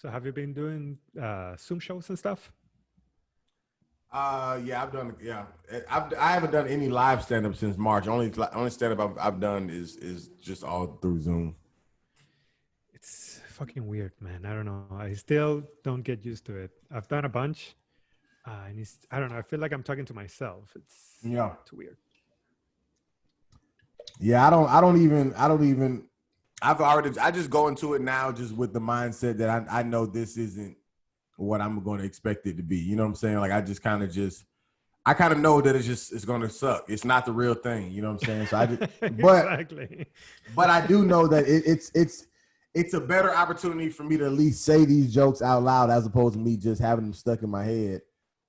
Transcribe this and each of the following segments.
So have you been doing Zoom shows and stuff? Yeah, I've done. Yeah, I haven't done any live stand up since March. Only stand up I've done is just all through Zoom. It's fucking weird, man. I don't know. I still don't get used to it. I've done a bunch, and I don't know. I feel like I'm talking to myself. It's Yeah, too weird. yeah. I don't even. I just go into it now just with the mindset that I know this isn't what I'm going to expect it to be. You know what I'm saying? Like I kind of know that it's going to suck. It's not the real thing. You know what I'm saying? So Exactly. but I do know that it's a better opportunity for me to at least say these jokes out loud as opposed to me just having them stuck in my head,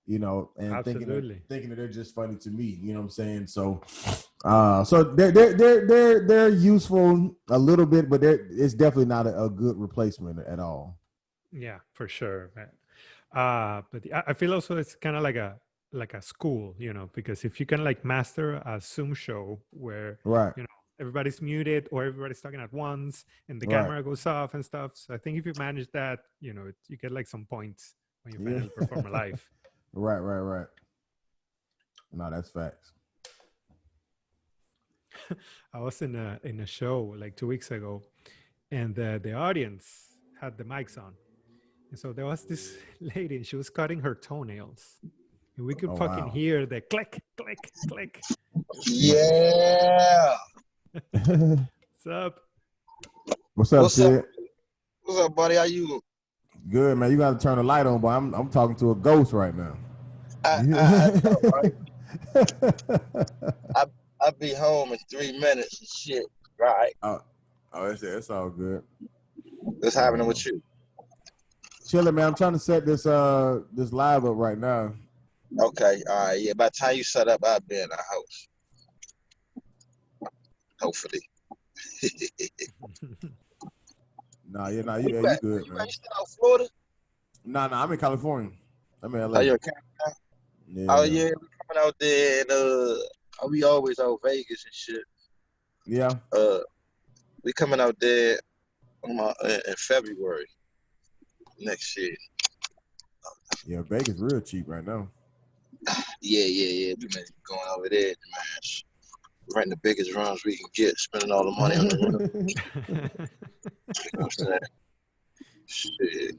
you know, and Absolutely. thinking that they're just funny to me. You know what I'm saying? So, so they're useful a little bit, but it's definitely not a good replacement at all. Yeah, for sure, man. But I feel also it's kind of like a school, because if you can like master a Zoom show where Right. everybody's muted or everybody's talking at once and the Right. camera goes off and stuff. So I think if you manage that, you get like some points when you Yeah. finally perform a live. Right. No, that's facts. I was in a show like 2 weeks ago, and the audience had the mics on, and so there was this lady, and she was cutting her toenails, and we could Oh fucking wow. hear the click, click, click. Yeah. What's up? What's up, What's up? Sid? What's up, buddy? How you? Good, man. You got to turn the light on, but I'm talking to a ghost right now. I know, right? I be home in 3 minutes and shit. Right. oh, it's all good. What's happening with you? Chilling, man. I'm trying to set this live up right now. Okay. All right. Yeah. By the time you set up, I'll be in the house. Hopefully. You good, man. You still out Florida? Nah, I'm in California. I'm in LA. Oh, you're in Canada? Yeah. Oh, yeah. We coming out there and we always out Vegas and shit. Yeah. We coming out there in February next year. Yeah, Vegas real cheap right now. Yeah. We been going over there, man. Renting the biggest rooms we can get, spending all the money on the room. You know what I'm saying? Shit.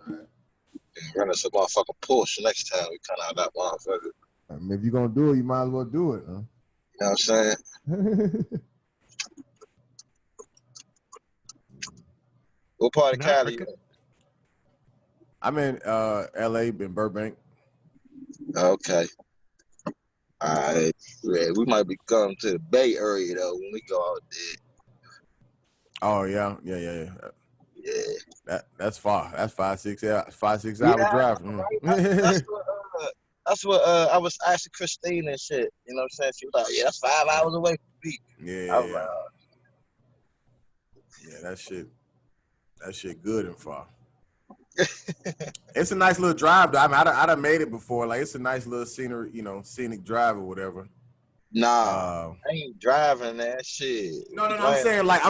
Renting some motherfucking Porsche next time we come out that motherfucker. I mean, if you're gonna do it, you might as well do it, huh? You know what I'm saying? What part of Cali you in? I'm in LA, in Burbank. Okay. Alright. Yeah, we might be coming to the Bay Area though when we go out there. Oh yeah. Yeah. That's far. That's 5-6 hour drive. Right? That's what I was asking Christine and shit. You know what I'm saying? She was like, yeah, that's 5 hours away from me. I was like, that shit good and far. It's a nice little drive though. I mean, I done made it before. Like, it's a nice little scenery, scenic drive or whatever. nah, I ain't driving that shit. No. I'm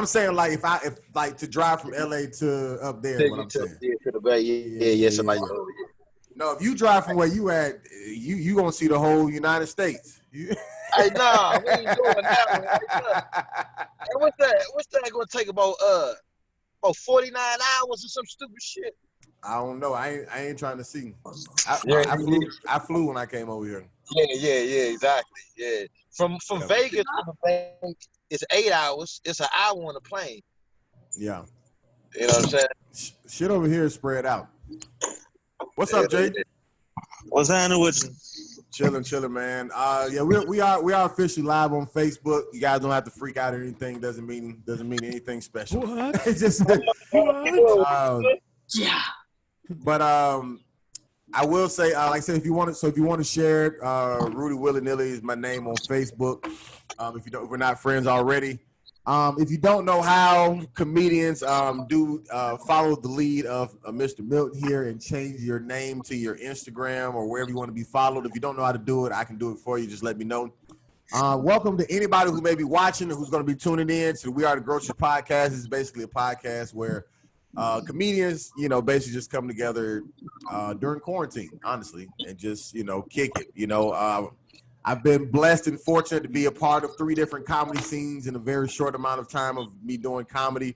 saying like if like to drive from LA to up there is what I'm saying. To the Bay, yeah. So like, no, if you drive from where you at, you gonna see the whole United States. Hey, nah, we ain't doing that one. Hey, what's that gonna take about 49 hours or some stupid shit? I don't know. I ain't trying to see. I flew when I came over here. Yeah, exactly. Yeah. From Vegas to the bank, it's 8 hours. It's an hour on the plane. Yeah. You know what I'm saying? Shit over here is spread out. What's up, Jay? What's happening with you? Chilling, man. Yeah, we are officially live on Facebook. You guys don't have to freak out or anything. Doesn't mean anything special. What? It's just What? Yeah. But I will say, like I said, if you want to share it, Rudy Willy Nilly is my name on Facebook. If we're not friends already. If you don't know how comedians do follow the lead of Mr. Milton here and change your name to your Instagram or wherever you want to be followed. If you don't know how to do it, I can do it for you. Just let me know. Welcome to anybody who may be watching or who's going to be tuning in to the We Are the Groceries podcast. This is basically a podcast where comedians, you know, basically just come together during quarantine, honestly, and just, you know, kick it. You know, I've been blessed and fortunate to be a part of 3 different comedy scenes in a very short amount of time of me doing comedy.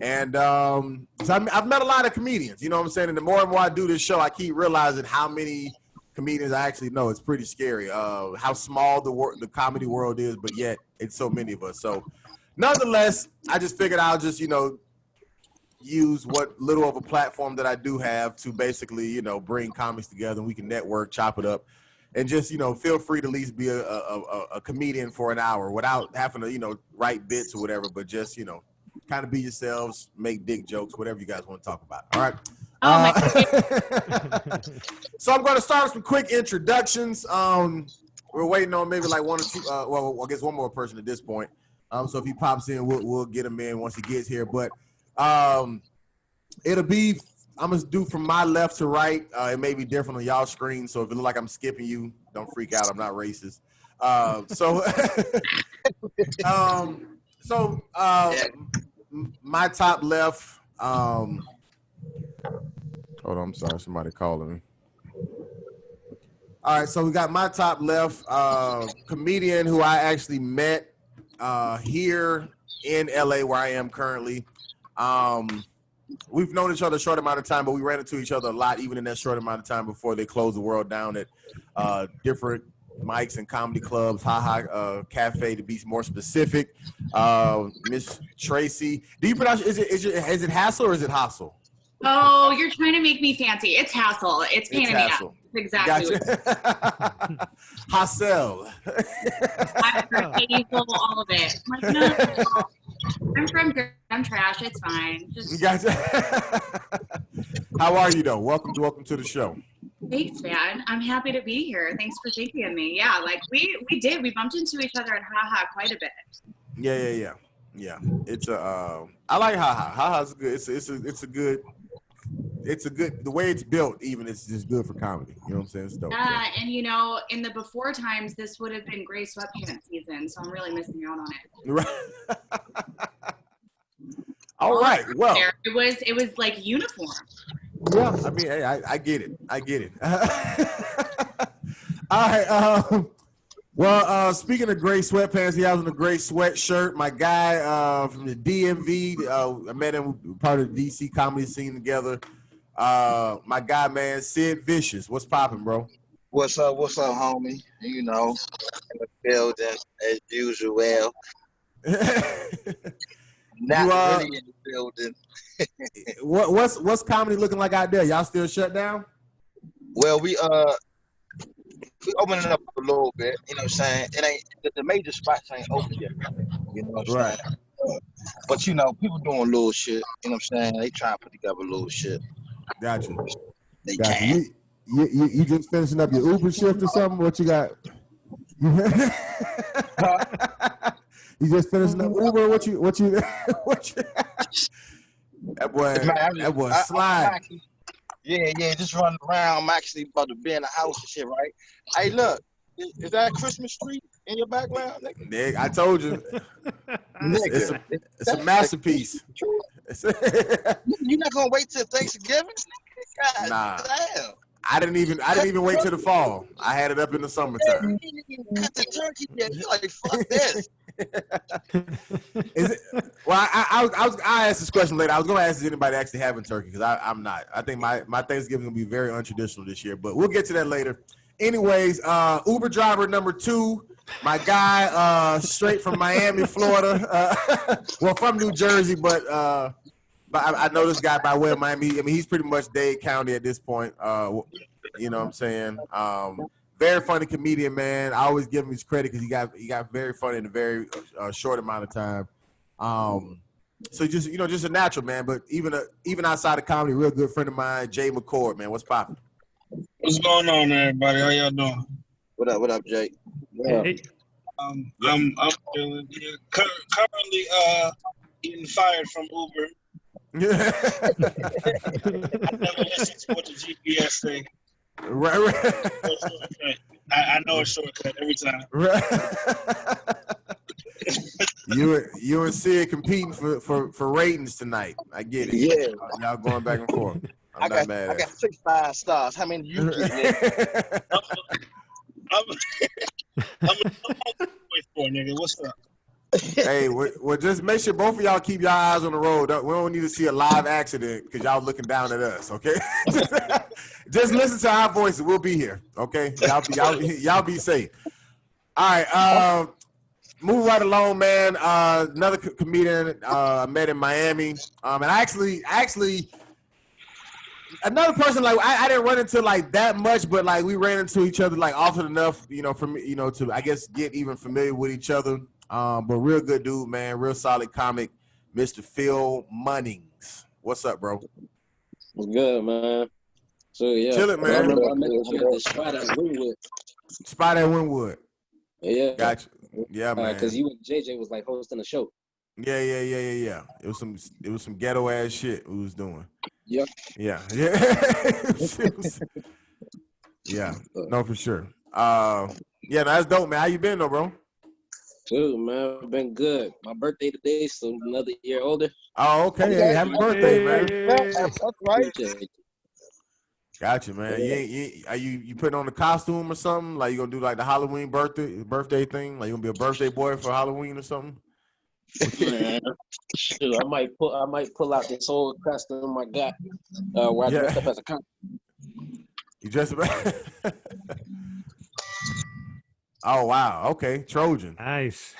And so I've met a lot of comedians, you know what I'm saying? And the more and more I do this show, I keep realizing how many comedians I actually know. It's pretty scary how small the comedy world is, but yet it's so many of us. So nonetheless, I just figured I'll just, you know, use what little of a platform that I do have to basically, you know, bring comics together and we can network, chop it up, and just, you know, feel free to at least be a comedian for an hour without having to, you know, write bits or whatever, but just, you know, kind of be yourselves, make dick jokes, whatever you guys want to talk about. All right. So I'm going to start with some quick introductions. We're waiting on maybe like 1 or 2, well, I guess one more person at this point. So if he pops in, we'll get him in once he gets here. But it'll be, I'm gonna do from my left to right. It may be different on y'all screen, so if it look like I'm skipping you, don't freak out. I'm not racist. My top left. Hold on, I'm sorry, somebody calling me. All right, so we got my top left comedian who I actually met here in LA where I am currently. We've known each other a short amount of time, but we ran into each other a lot, even in that short amount of time before they closed the world down at different mics and comedy clubs, Cafe to be more specific. Miss Tracey, do you pronounce is it Hassel or is it Hassel? Oh, you're trying to make me fancy. It's Hassel. It's pain in the ass. Exactly. Gotcha. Hassel. I'm for Hazel, all of it. I'm like, no, I'm trash. It's fine. Just Gotcha. How are you though? Welcome to the show. thanks, man. I'm happy to be here. Thanks for thinking of me. Yeah, like we bumped into each other at Haha quite a bit. Yeah. It's I like Haha. Haha's good. It's a good the way it's built. Even it's just good for comedy. You know what I'm saying? It's dope. Yeah, and you know, in the before times, this would have been gray sweatpants season, so I'm really missing out on it. Right. All right. Well, it was like uniform. Yeah, I mean, hey, I get it. All right. Well, speaking of gray sweatpants, he has on a gray sweatshirt. My guy from the DMV, I met him part of the DC comedy scene together. My guy, man, Sid Vicious. What's popping, bro? What's up, homie? You know, in the building as usual. Not really in the building. What's comedy looking like out there? Y'all still shut down? Well, we opening up a little bit. You know what I'm saying? It ain't the major spots ain't open yet. You know what I'm saying? But you know, people doing little shit. You know what I'm saying? They trying to put together little shit. Gotcha. They can. You just finishing up your Uber shift or something? What you got? You just finishing up Uber? What you That boy slide. Yeah, just running around. I'm actually about to be in the house and shit, right? Hey, look, is that a Christmas tree in your background, nigga? Nigga, I told you. It's a masterpiece. You're not gonna wait till Thanksgiving? God nah. Damn. I didn't even wait till the fall. I had it up in the summertime. Cut the turkey yet. You're like, fuck this. Is it? Well, I'll ask this question later. I was gonna ask if anybody actually having turkey because I'm not. I think my Thanksgiving will be very untraditional this year, but we'll get to that later. Anyways, Uber driver number 2, my guy, straight from Miami, Florida. Well, from New Jersey, but I know this guy by way of Miami. I mean, he's pretty much Dade County at this point. You know what I'm saying? Very funny comedian, man. I always give him his credit because he got very funny in a very short amount of time. So just a natural, man. But even outside of comedy, real good friend of mine, Jay McCord, man. What's poppin'? What's going on, everybody? How y'all doing? What up, Jake? Hey. I'm feeling currently getting fired from Uber. I never listen to what the GPS say. Right. I know a shortcut every time. Right. You and Sid competing for ratings tonight. I get it. Yeah. Y'all going back and forth. I'm not mad I at got 6 5-stars. How many do you get, nigga? I'm for nigga. What's up? Hey, well, just make sure both of y'all keep y'all eyes on the road. We don't need to see a live accident because y'all looking down at us, okay? Just listen to our voices. We'll be here, okay? Y'all be safe. All right, move right along, man. Another comedian I met in Miami, and actually, another person like I didn't run into like that much, but like we ran into each other like often enough, for me, to I guess get even familiar with each other. But real good dude, man. Real solid comic, Mr. Phil Munnings. What's up, bro? What's good, man? So yeah, Chillin', man. I remember I met you at the spot at Wynwood. Spot at Wynwood. Yeah, Gotcha. Yeah, man. Because you and JJ was like hosting the show. Yeah. It was some ghetto ass shit we was doing. Yep. Yeah. Yeah. No, for sure. Yeah, that's dope, man. How you been, though, bro? Dude, man, been good. My birthday today, so another year older. Oh, okay. Hey, happy birthday, man. That's right. Gotcha, man. Yeah. You putting on the costume or something? Like you gonna do like the Halloween birthday thing? Like you gonna be a birthday boy for Halloween or something? Man, shoot, I might pull out this old costume I got where I dressed up as a cop. You dressed up? Oh wow, okay, Trojan. Nice.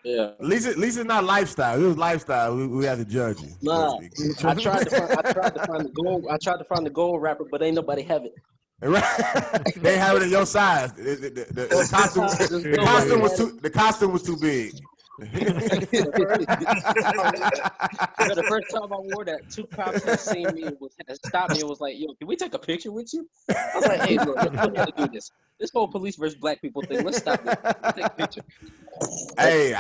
Yeah. At least it's not lifestyle. If it was lifestyle, we have to judge you. Nah, I tried to find the gold wrapper, but ain't nobody have it. They have it in your size. The costume was too big. The first time I wore that, 2 cops had seen me and stopped me and was like, "Yo, can we take a picture with you?" I was like, "Hey, look, we gotta do this. This whole police versus black people thing. Let's stop this. Let's take a picture." Hey,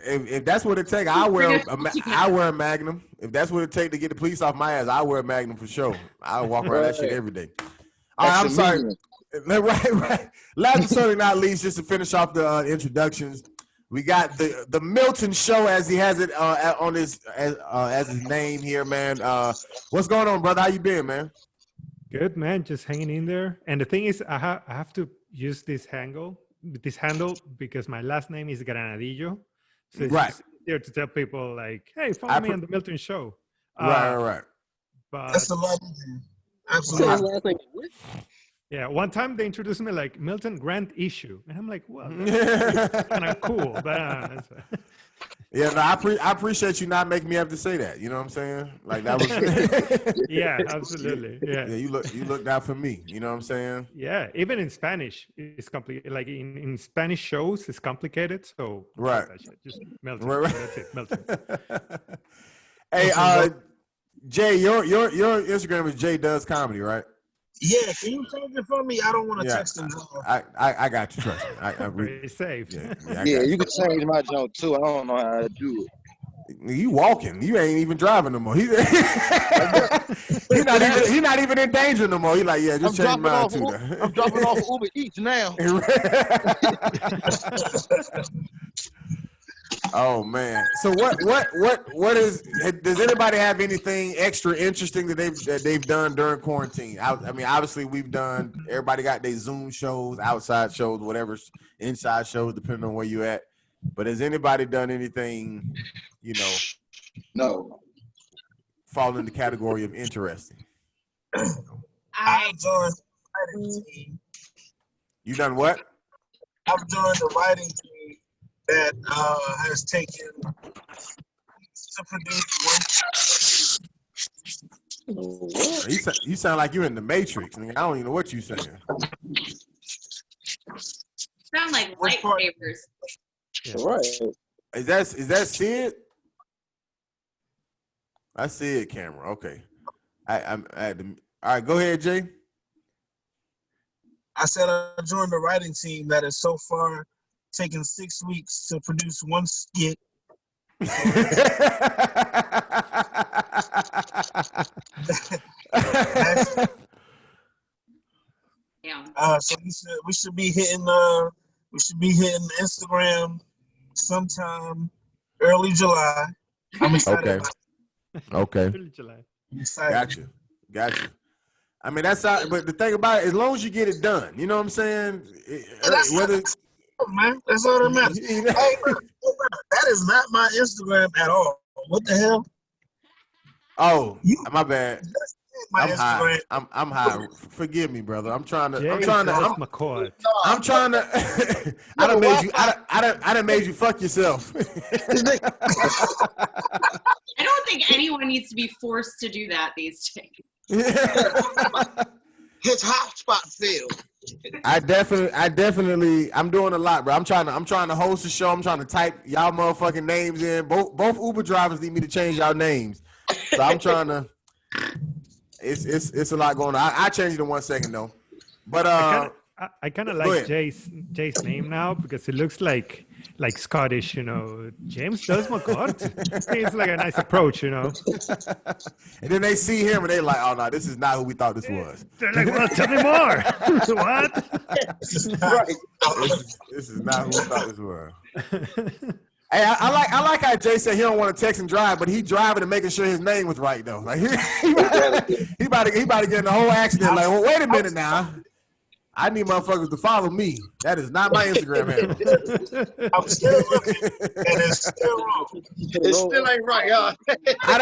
if that's what it takes, I wear a Magnum. If that's what it takes to get the police off my ass, I wear a Magnum for sure. I walk around that shit every day. All right, I'm sorry. Right. Last but certainly not least, just to finish off the introductions. We got the Milton show, as he has it on his as his name here, man. What's going on, brother? How you been, man? Good, man. Just hanging in there. And the thing is, I have to use this handle because my last name is Granadillo. So it's just easier to tell people like, hey, follow me on the Milton show. Right. But That's a lot easier. Absolutely. yeah, one time they introduced me like Milton Grant Issue, and I'm like, well, that's kind of cool. But yeah, no, I appreciate you not making me have to say that. You know what I'm saying? Like that was. Yeah, absolutely. Yeah, you looked out for me. You know what I'm saying? Yeah, even in Spanish, it's complicated. Like in Spanish shows, it's complicated. So right, just Milton. Right. That's it, Milton. Hey, Jay, your Instagram is Jay Does Comedy, right? Yeah, can you change it for me? I don't want to text him. I got you. Trust me. I Very safe. Yeah, you can change my joke too. I don't know how to do it. You walking. You ain't even driving no more. He not even in danger no more. He like, yeah, just change mine too. I'm dropping off Uber Eats now. Oh man. So what is? Does anybody have anything extra interesting that they've done during quarantine? I mean, obviously we've done. Everybody got their Zoom shows, outside shows, whatever, inside shows, depending on where you at. But has anybody done anything? No. Fall in the category of interesting. I've joined the writing team. You done what? I've joined the writing team that has taken to produce one. You sound like you're in the Matrix. I don't even know what you're saying. Sound like lightsabers. Yeah. Right. Is that Sid? I see it, camera. Okay. All right, go ahead, Jay. I said I joined the writing team that has so far taken 6 weeks to produce one skit. Yeah. So we should be hitting Instagram sometime early July. I'm excited. Okay. About Okay. Early July. I'm excited. Gotcha. I mean, that's how, but the thing about it, as long as you get it done, you know what I'm saying? Whether Man, that's all that matters. Hey, that is not my Instagram at all. What the hell? Oh, my bad. My I'm Instagram. high. I'm high. Forgive me, brother. I'm trying to. McCord. I'm trying to. I done made you. I done made you fuck yourself. I don't think anyone needs to be forced to do that these days. His hotspot failed. I definitely. I'm doing a lot, bro. I'm trying to host a show. I'm trying to type y'all motherfucking names in. Both Uber drivers need me to change y'all names, so I'm trying to. It's a lot going on. I change it in 1 second though, but I kind of like Jay's name now because it looks like Scottish, you know. James does McCord. It's like a nice approach, you know. And then they see him and they like, oh no, this is not who we thought this was. They're like, well, tell me more. What? Right. This is not who we thought this was. Hey, I like how Jay said he don't want to text and drive, but he driving and making sure his name was right though. Like he about to get in the whole accident. Like, well, wait a minute now. I need motherfuckers to follow me. That is not my Instagram handle. I'm still looking, and it's still wrong. It still ain't right, y'all. I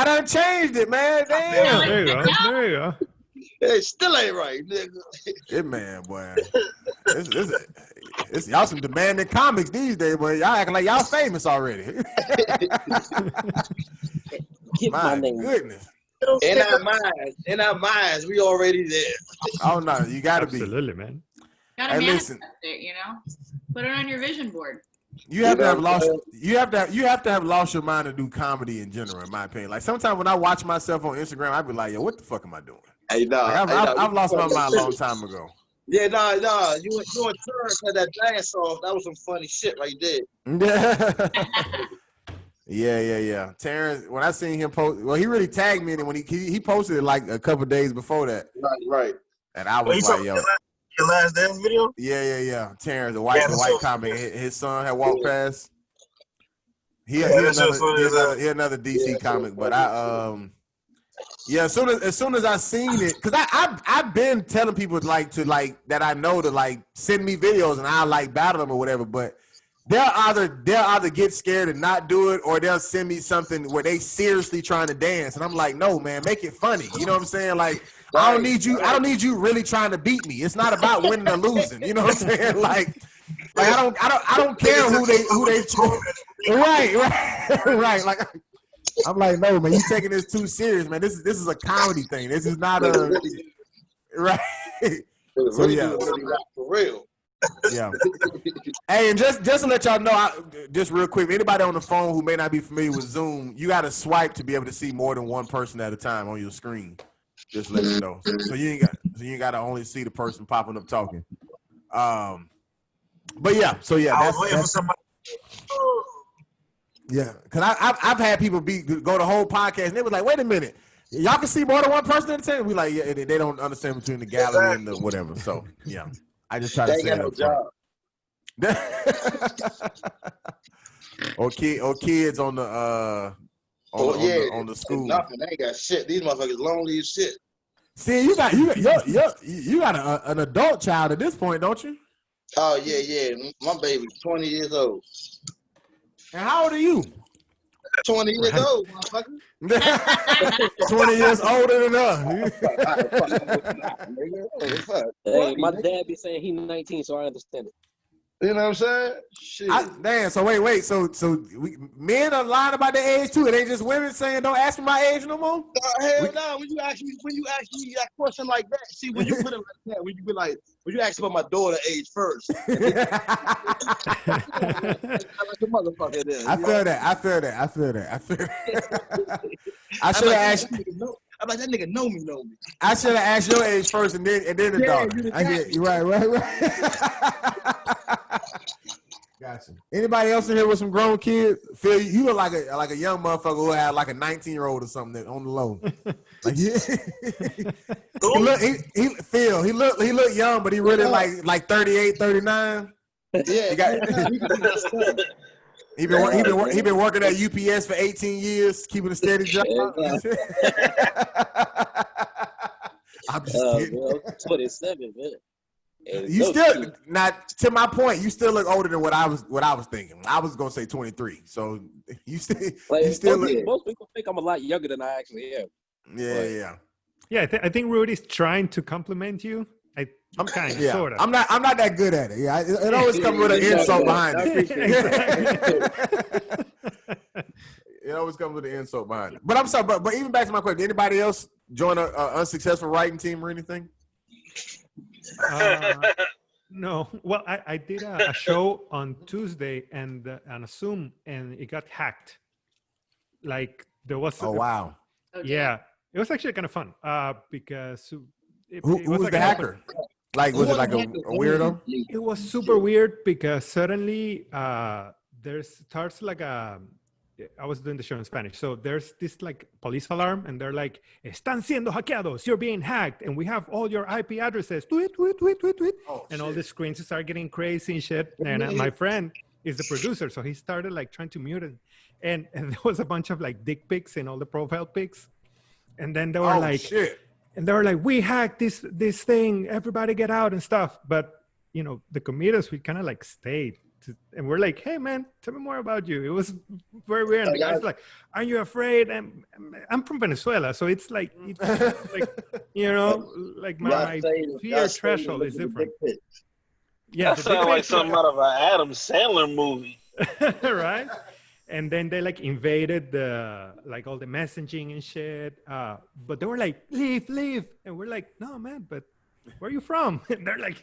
done changed it, man. Damn. There you go. There you go. It still ain't right, nigga. It man, boy. It's y'all some demanding comics these days, boy. Y'all acting like y'all famous already. My goodness. In our minds, we already there. Oh no, you gotta Absolutely, man. Gotta Hey, manifest listen. it, you know. Put it on your vision board. You have to have lost. You have to have lost your mind to do comedy in general, in my opinion. Like sometimes when I watch myself on Instagram, I be like, "Yo, what the fuck am I doing?" Hey, I've lost my mind a long time ago. Yeah, nah. You and Terrence had that dance off. That was some funny shit right there. Yeah. Terrence, when I seen him post, well, he really tagged me, and when he posted it like a couple days before that. Right. And I was like, "Yo." Your last dance video? Yeah. Terrence, the white comic. His son had walked past. He another DC comic, but as soon as I seen it, because I've been telling people that I know to like send me videos and I like battle them or whatever, but they'll either get scared and not do it, or they'll send me something where they seriously trying to dance, and I'm like, no, man, make it funny. You know what I'm saying? Like, I don't need you really trying to beat me. It's not about winning or losing. You know what I'm saying? Like I don't care who they right. Like I'm like, no, man, you taking this too serious, man. This is a comedy thing. This is not a right. So yeah, for real. Yeah. Hey, and just to let y'all know, just real quick, anybody on the phone who may not be familiar with Zoom, you got to swipe to be able to see more than one person at a time on your screen. Just let you know. So you ain't got to only see the person popping up talking. But yeah. So yeah, I was waiting for somebody. Yeah, because I've had people go the whole podcast and they was like, wait a minute, y'all can see more than one person at a time. We like, yeah, they don't understand between the gallery and the whatever. So yeah, I just try to say that. Or kids on the on the school. Nothing. They ain't got shit. These motherfuckers lonely as shit. See, you got an adult child at this point, don't you? Oh yeah. My baby's 20 years old. And how old are you? 20 years old, motherfucker. 20 years older than us. Hey, my dad be saying he's 19, so I understand it. You know what I'm saying? Shit. Damn. So wait. So men are lying about their age too. It ain't just women saying don't ask me my age no more. Hell no. When you ask me that question like that, see, when you put it like that, when you be like, when you ask about my daughter age first, like a motherfucker. Then, I feel that. I should have asked. I'm like, that nigga know me. I should have asked your age first and then the daughter. I get you right. Gotcha. Anybody else in here with some grown kids? Phil, you look like a young motherfucker who had like a 19-year-old or something that on the low. Like he look young, but he really like 38, 39. Yeah. He been working at UPS for 18 years, keeping a steady job. I'm just kidding. Well, 27, man. And You still not to my point. You still look older than what I was thinking. I was gonna say 23. So you still most people think I'm a lot younger than I actually am. Yeah. I think Rudy's trying to compliment you. I'm kind of sort of. I'm not that good at it. Yeah, it always comes with an insult behind it. It always comes with an insult behind it. But I'm sorry, but even back to my question, did anybody else join a unsuccessful writing team or anything? No. Well, I did a show on Tuesday and on a Zoom, and it got hacked. Like there was. Oh wow. Yeah, it was actually kind of fun who was like the hacker? Like, was it like a weirdo? It was super weird because suddenly starts like I was doing the show in Spanish. So there's this like police alarm and they're like, "Están siendo hackeados. You're being hacked. And we have all your IP addresses. Tweet. And all the screens start getting crazy and shit. And my friend is the producer. So he started like trying to mute it. And there was a bunch of like dick pics in all the profile pics. And then they were shit. And they were like, "We hacked this thing. Everybody get out and stuff." But, the comedians, we kind of like stayed. And we're like, "Hey, man, tell me more about you." It was very weird. And the guy's like, "Aren't you afraid?" And I'm from Venezuela. So it's like, like my fear threshold is different. Yeah, that sounds like something out of an Adam Sandler movie. Right? And then they like invaded all the messaging and shit. But they were like, leave. And we're like, "No, man, but where are you from?" And they're like,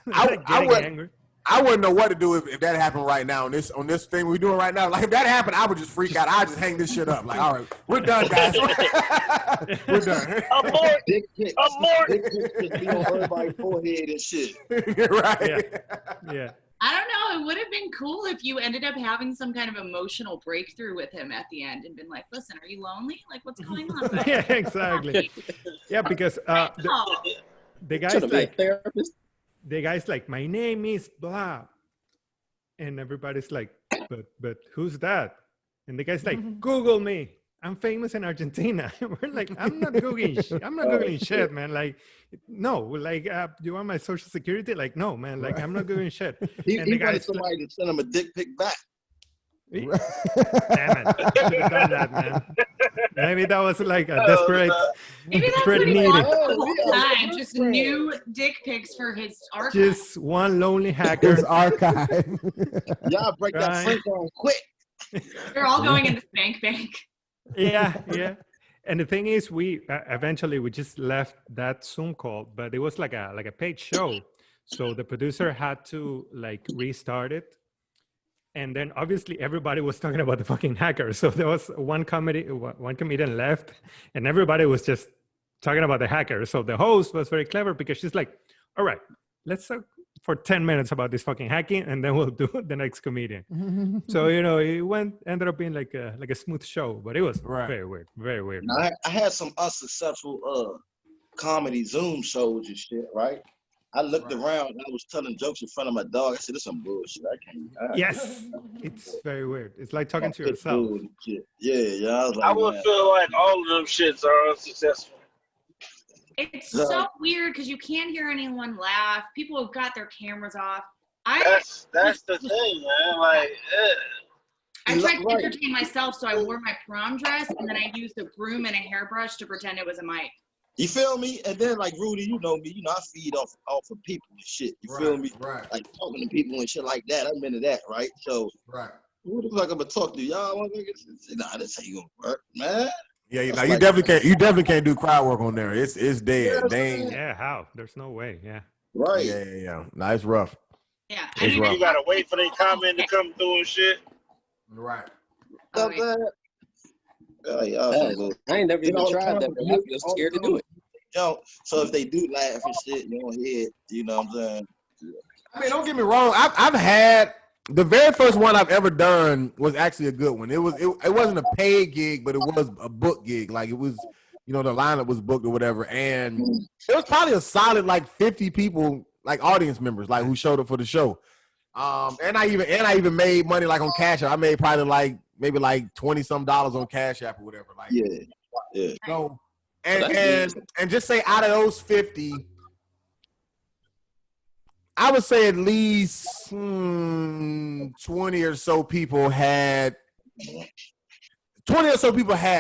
angry. I wouldn't know what to do if that happened right now on this thing we're doing right now. Like if that happened, I would just freak out. I'd just hang this shit up. Like, all right, we're done, guys. We're done. Abort. Just be on everybody's forehead and shit. Right. Yeah. I don't know. It would have been cool if you ended up having some kind of emotional breakthrough with him at the end and been like, "Listen, are you lonely? Like, what's going on?" Yeah, exactly. Yeah, because the guy's like, "My name is blah," and everybody's like, "But who's that?" And the guy's like, "Google me. I'm famous in Argentina." We're like, I'm not googling shit, man. Like, no, like, you want my social security? Like, no, man. Like, I'm not googling shit. He wanted somebody to send him a dick pic back. Damn it! I should have done that, man. Maybe that was like a desperate need. Time, just new dick pics for his archive. Just one lonely hacker's archive. Y'all break that Frank on quick. They're all going in the bank. Yeah. And the thing is, we eventually just left that Zoom call, but it was like a paid show, so the producer had to like restart it, and then obviously everybody was talking about the fucking hacker. So there was one comedian left, and everybody was just talking about the hacker. So the host was very clever because she's like, "All right, let's talk for 10 minutes about this fucking hacking, and then we'll do the next comedian." So, it ended up being like a smooth show, but it was very weird, very weird. Now, I had some unsuccessful comedy Zoom shows and shit, right? I looked around and I was telling jokes in front of my dog. I said, "This is some bullshit. I can't." Yes, it's very weird. It's like talking to yourself. Yeah. I was like, I would feel like all of them shits are unsuccessful. It's so weird because you can't hear anyone laugh. People have got their cameras off. That's the thing, man. Like, I tried to entertain myself, so I wore my prom dress, and then I used a broom and a hairbrush to pretend it was a mic. You feel me? And then, like, Rudy, you know me. I feed off of people and shit. You feel me? Right. Like, talking to people and shit like that. I'm into that, right? So, who the fuck I'm gonna talk to? Y'all want to nah, this ain't gonna work, man. Yeah, you definitely can't do crowd work on there. It's dead. Yeah, how? There's no way. Yeah. Right. Yeah. Nah, it's rough. Yeah. It's rough. You gotta wait for their comment to come through and shit. Right. Oh, I ain't never even tried that, but I feel scared to do it. So if they do laugh and shit, you don't hear it. You know what I'm saying? I mean, don't get me wrong. I've had the very first one I've ever done was actually a good one. It wasn't a paid gig, but it was a book gig. Like it was, the lineup was booked or whatever, and it was probably a solid like 50 people, like audience members, like who showed up for the show. And I even made money like on Cash App. I made probably like maybe like $20-some on Cash App or whatever. Like Yeah. so, and just say out of those 50, I would say at least 20 or so people had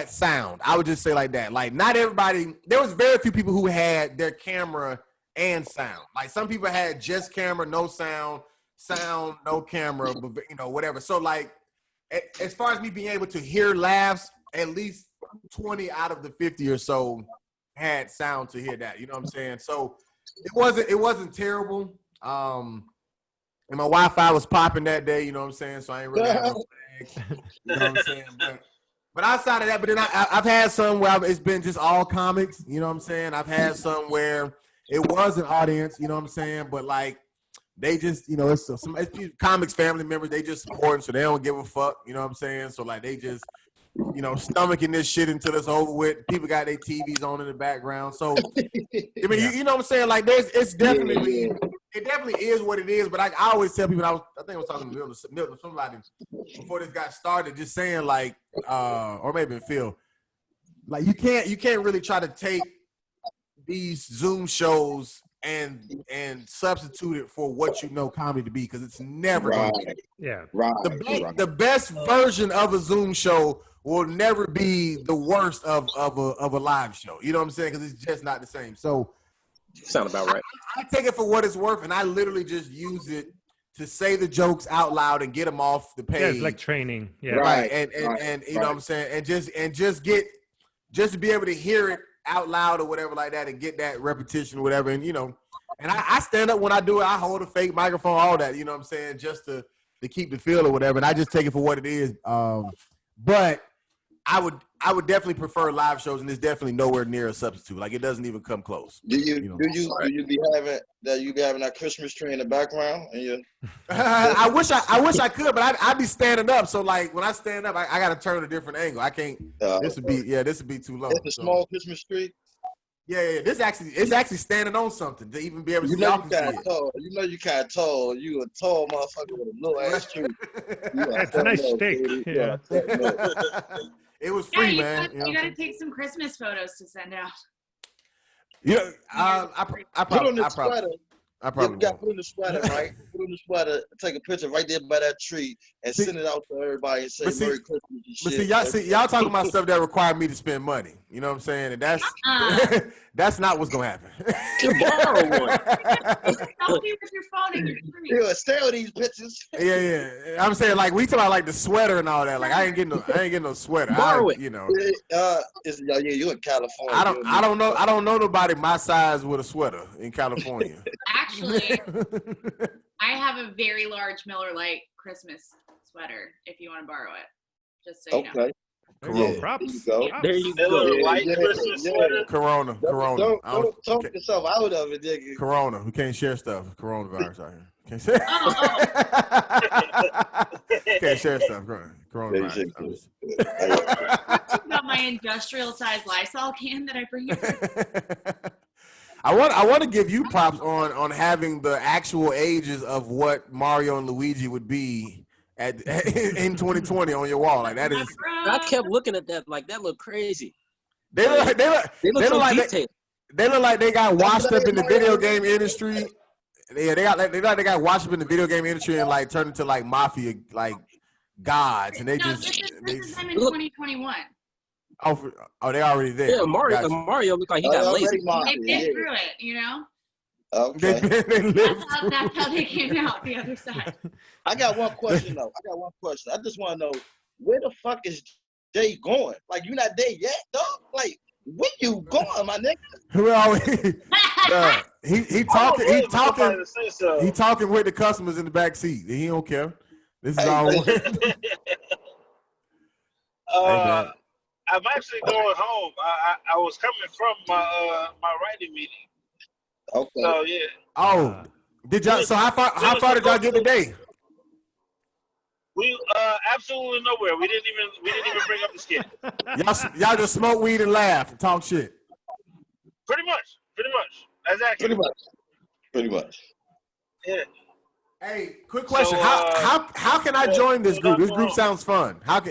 sound. I would just say like that. Like not everybody. There was very few people who had their camera and sound. Like some people had just camera, no sound, no camera, but whatever. So like, as far as me being able to hear laughs, at least 20 out of the 50 or so had sound to hear that. You know what I'm saying? So it wasn't terrible. And my Wi-Fi was popping that day. You know what I'm saying? So I ain't really have no lags. You know what I'm saying? But outside of that, but then I've had some where it's been just all comics. You know what I'm saying? I've had some where it was an audience. You know what I'm saying? But like they just, it's comics family members. They just support, so they don't give a fuck. You know what I'm saying? So like they just, stomaching this shit until it's over with. People got their TVs on in the background. So I mean, you know what I'm saying? Like it definitely is what it is. But I always tell people, I think I was talking to Milton, somebody before this got started, just saying like, or maybe Phil, like you can't really try to take these Zoom shows and substitute it for what you know comedy to be, because it's never going to be. Yeah. The best version of a Zoom show will never be the worst of a live show. You know what I'm saying? Because it's just not the same. So sound about right. I take it for what it's worth, and I literally just use it to say the jokes out loud and get them off the page. Yeah, it's like training. Yeah. Right. And you know what I'm saying? And just to be able to hear it out loud or whatever like that and get that repetition or whatever. And, and I stand up when I do it. I hold a fake microphone, all that, you know what I'm saying? Just to keep the feel or whatever. And I just take it for what it is. But I would definitely prefer live shows, and it's definitely nowhere near a substitute. Like it doesn't even come close. Do you be having that Christmas tree in the background? And I wish I could, but I'd be standing up. So like when I stand up, I got to turn a different angle. I can't. This would be too low. It's a small Christmas tree. Yeah. It's actually standing on something to even be able to see. You kind of tall. You a tall motherfucker with a little ass tree. It's a nice stick. Yeah. It was free, man. You gotta take some Christmas photos to send out. Yeah, I probably got put in the sweater, right? Put in the sweater, take a picture right there by that tree, and send it out to everybody and say Merry Christmas and shit. But y'all talking about stuff that require me to spend money. You know what I'm saying? And that's not what's gonna happen. You borrow one. Selfie with your phone and your tree. Yeah, stay with these pictures. Yeah. I'm saying like we talking about like the sweater and all that. Like I ain't getting no sweater. Borrow it. You know. You in California. I don't know nobody my size with a sweater in California. Actually, I have a very large Miller Lite Christmas sweater if you want to borrow it. Just so you know. Corona. Props. There you go. Christmas sweater. Corona. Don't talk yourself out of it, nigga. Corona. We can't share stuff. Coronavirus out here. Can't share. Can't share stuff. Coronavirus. About my industrial size Lysol can that I bring you. I want to give you props on having the actual ages of what Mario and Luigi would be in 2020 on your wall. Like that is. I kept looking at that like that looked crazy. They look like they got washed up in the video game industry. Yeah, they got washed up in the video game industry and like turned into like mafia like gods, and This is them in 2021. Oh, they already there. Yeah, Mario looked like he got lazy. They've been through it, you know. Okay. That's how they came out the other side. I got one question though. I just want to know where the fuck is Jay going? Like you not there yet, dog? Like where you going, my nigga? Well, he talking with the customers in the back seat. He don't care. This is all. I'm actually going home. I was coming from my writing meeting. Okay. So yeah. Oh, did y'all? So how far did y'all get today? We absolutely nowhere. We didn't even bring up the skit. Y'all just smoke weed and laugh and talk shit. Pretty much. Exactly. Pretty much. Yeah. Hey, quick question. So, How can I join this group? This group sounds fun. Are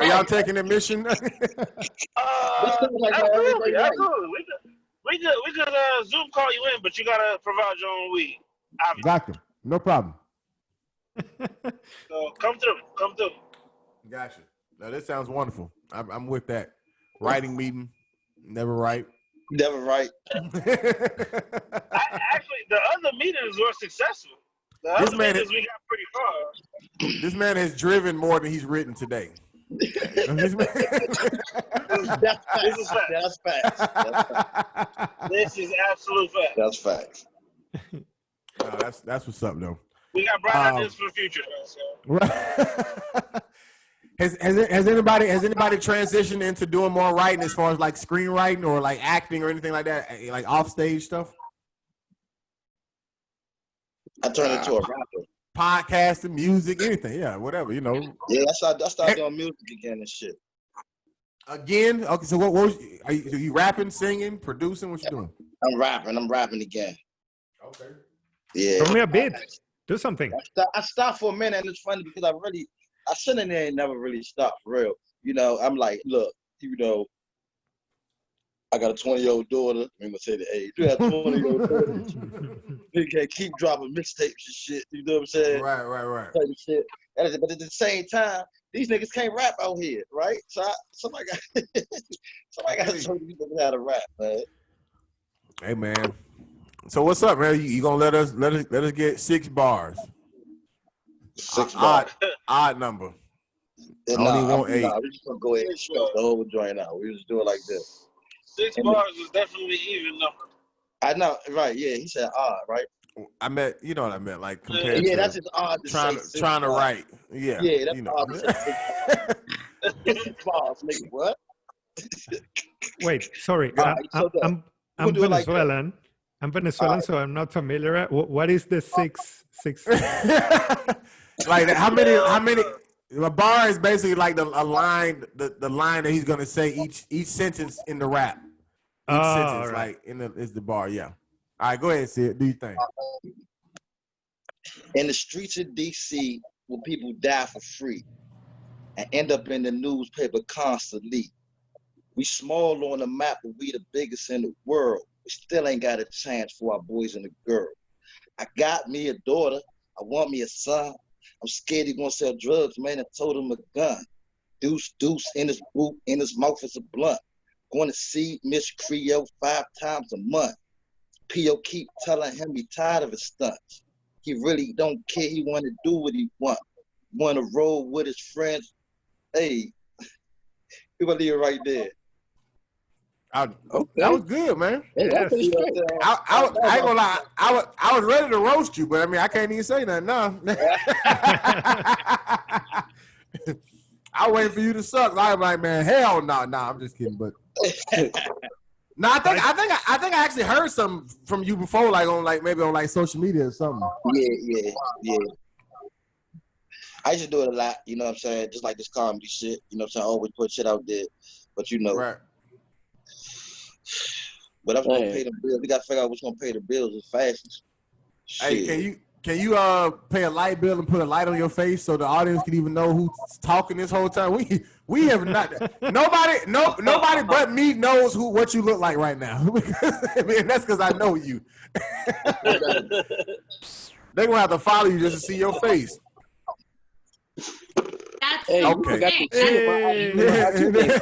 y'all taking admission? Absolutely. We could Zoom call you in, but you gotta provide your own weed. Obviously. Gotcha. No problem. So come through. Gotcha. Now this sounds wonderful. I'm with that. Writing meeting, never write. Never right. Actually, the other meetings were successful. The other meetings we got pretty far. This man has driven more than he's written today. That's facts. This is absolute fact. That's facts. No, that's what's up though. We got bright ideas for the future. So. Has anybody transitioned into doing more writing as far as like screenwriting or like acting or anything like that, like off stage stuff? I turned into a rapper. Podcasting, music, anything, yeah, whatever, you know. Yeah, I started doing music again and shit. Again? Okay, so what was are you rapping, singing, producing? What you doing? I'm rapping again. Okay. Yeah. Throw me a beat. Do something. I stopped for a minute, and it's funny because I shouldn't have never really stopped for real. You know, I'm like, look, you know, I got a 20-year-old daughter. I'm gonna say the age. You have a 20-year-old daughter. You can't keep dropping mixtapes and shit. You know what I'm saying? Right. Type of shit. But at the same time, these niggas can't rap out here, right? So somebody got to show these niggas how to rap, man. Hey man. So what's up, man? You gonna let us get 6 bars? 6 bars. Odd number. Only want 8. We just gonna go ahead and stretch the whole joint out. We just do it like this. 6 bars is definitely even number. I know, right? Yeah, he said odd, right? I meant, you know what I meant, like compared yeah, to that's just odd. Trying to write, yeah. Yeah, that's you know. odd. 6 bars, nigga. What? Wait, sorry. I'm Venezuelan. Like I'm Venezuelan, so I'm not familiar. What is the six? Like how many? A bar is basically like a line, the line that he's gonna say each sentence in the rap. Each sentence, right. Like is the bar, yeah. All right, go ahead, Sid. Do you think? In the streets of DC, where people die for free and end up in the newspaper constantly. We small on the map, but we the biggest in the world. We still ain't got a chance for our boys and the girls. I got me a daughter. I want me a son. I'm scared he's gonna sell drugs, man. I told him a gun. Deuce in his boot, in his mouth is a blunt. Going to see Miss Creole 5 times a month. P.O. keep telling him he tired of his stunts. He really don't care. He want to do what he want. Want to roll with his friends. Hey, we gonna leave it right there. That was good, man. Yeah, I ain't gonna lie. I was ready to roast you, but I mean, I can't even say nothing now. I waiting for you to suck. I'm like, man, hell no, I'm just kidding. But no, I think I actually heard some from you before, like on maybe on social media or something. Yeah. I used to do it a lot, you know what I'm saying? Just like this comedy shit, you know what I'm saying? I always put shit out there, but you know. Right. But I'm gonna pay the bills. We gotta figure out what's gonna pay the bills as fast as shit. Hey, can you pay a light bill and put a light on your face so the audience can even know who's talking this whole time? We have not nobody but me knows what you look like right now. I mean, that's because I know you. They gonna have to follow you just to see your face. That's okay.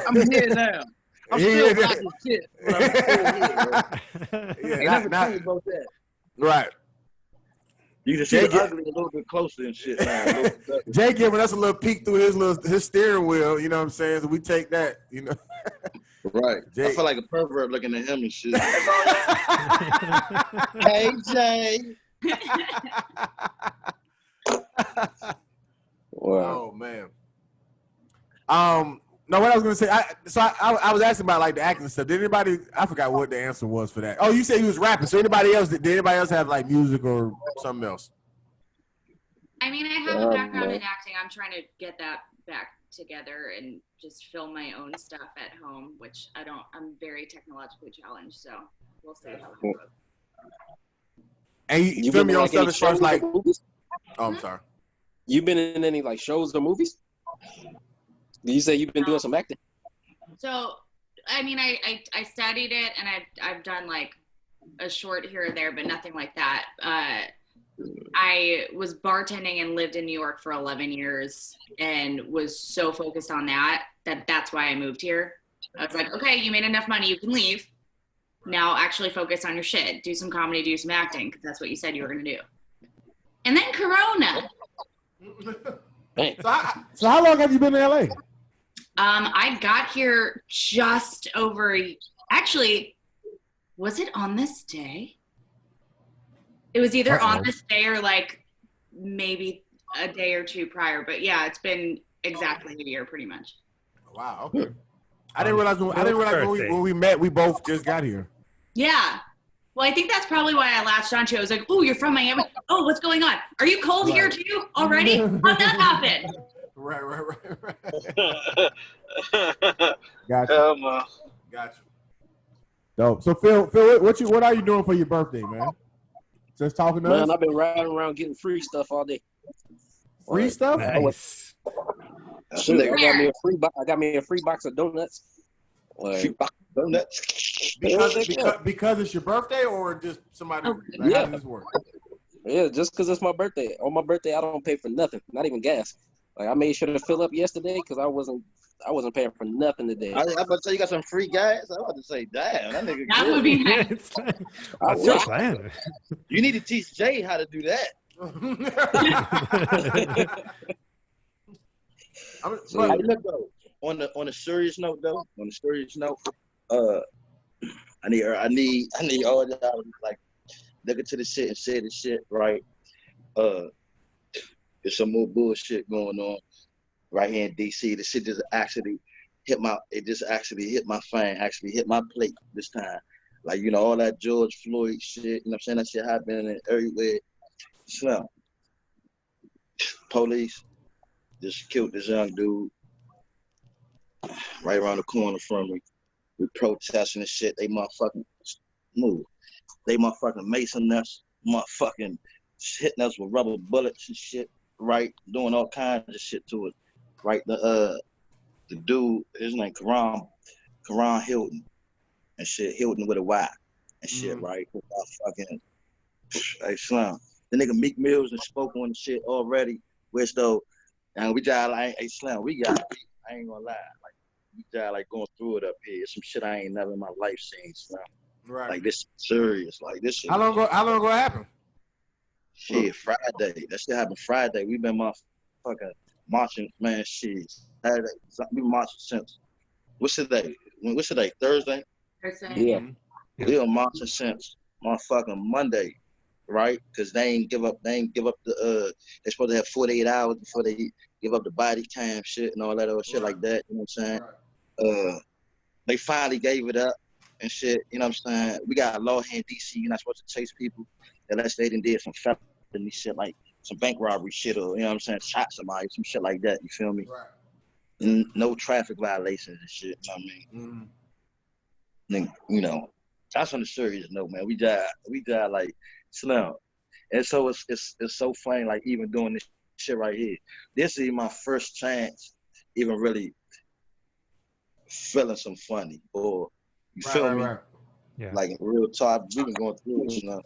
I'm here now. I'm still black as shit, but I'm still here. Yeah, not about that. Right. You can see the ugly a little bit closer and shit now. Jay giving us a little peek through his steering wheel, you know what I'm saying? So we take that, you know. Right. Jay. I feel like a pervert looking at him and shit. Hey, Jay. Wow. Oh man. No, what I was gonna say. I was asking about like the acting stuff. Did anybody? I forgot what the answer was for that. Oh, you said he was rapping. So did anybody else have like music or something else? I mean, I have a background in acting. I'm trying to get that back together and just film my own stuff at home, which I'm very technologically challenged, so we'll see how it goes. And you film your own stuff as far as like, Oh, I'm sorry. You been in any like shows or movies? You say you've been doing some acting. So, I mean, I studied it, and I've done like a short here or there, but nothing like that. I was bartending and lived in New York for 11 years and was so focused on that's why I moved here. I was like, okay, you made enough money, you can leave. Now actually focus on your shit. Do some comedy, do some acting, because that's what you said you were going to do. And then Corona. So how long have you been in LA? I got here just over, actually, was it on this day? It was either on this day or like maybe a day or two prior, but yeah, it's been exactly a year pretty much. Wow, okay. I didn't realize when we met, we both just got here. Yeah. Well, I think that's probably why I latched onto you. I was like, "Oh, you're from Miami. Oh, what's going on? Are you cold here too already? How'd that happen?" Right. Gotcha. Gotcha. Dope. So Phil, what are you doing for your birthday, man? Just talking to us? Man, I've been riding around getting free stuff all day. Free stuff? Nice. Shoot, I got me a free box of donuts. Free box of donuts. Because it's your birthday, or just somebody? How does this work? Yeah, just because it's my birthday. On my birthday, I don't pay for nothing, not even gas. Like I made sure to fill up yesterday because I wasn't paying for nothing today. I about to say you got some free gas. I was about to say, damn, that nigga. That would be nice. What's your plan? You need to teach Jay how to do that. So, look though, on a serious note though, I need all y'all like look into the shit and say the shit right. There's some more bullshit going on right here in DC. The shit just actually hit my fan, actually hit my plate this time. Like, you know, all that George Floyd shit, you know what I'm saying? That shit happening everywhere. So, police just killed this young dude right around the corner from me. We protesting and shit. They motherfucking move. They motherfucking macing us, motherfucking hitting us with rubber bullets and shit, right? Doing all kinds of shit to it. Right? The dude, his name Karan Hilton and shit, Hilton with a Y and shit, right? Fucking hey Slim. The nigga Meek Mills and spoke on the shit already, which though, and we just like, hey Slim, I ain't gonna lie, like we just like going through it up here. Some shit I ain't never in my life seen, Slim. Right. Like this serious, like this shit. How long ago it happened? Shit, Friday. That shit happened Friday. We been motherfucking marching, man. Shit, we marching since. What's today? Thursday. Yeah. We been marching since motherfucking Monday, right? Because they ain't give up the they're supposed to have 48 hours before they give up the body cam shit and all that other shit like that. You know what I'm saying? They finally gave it up and shit. You know what I'm saying? We got a law here in DC. You're not supposed to chase people unless they done did some felony shit like some bank robbery shit or, you know what I'm saying, shot somebody, some shit like that. You feel me? Right. And no traffic violations and shit. You know what I mean? Then, you know, that's on the serious note, man. We died like Slim. And so it's so funny, like even doing this shit right here. This is my first chance even really feeling some funny or you feel me? Right. Yeah. Like real talk, we've been going through it, you know.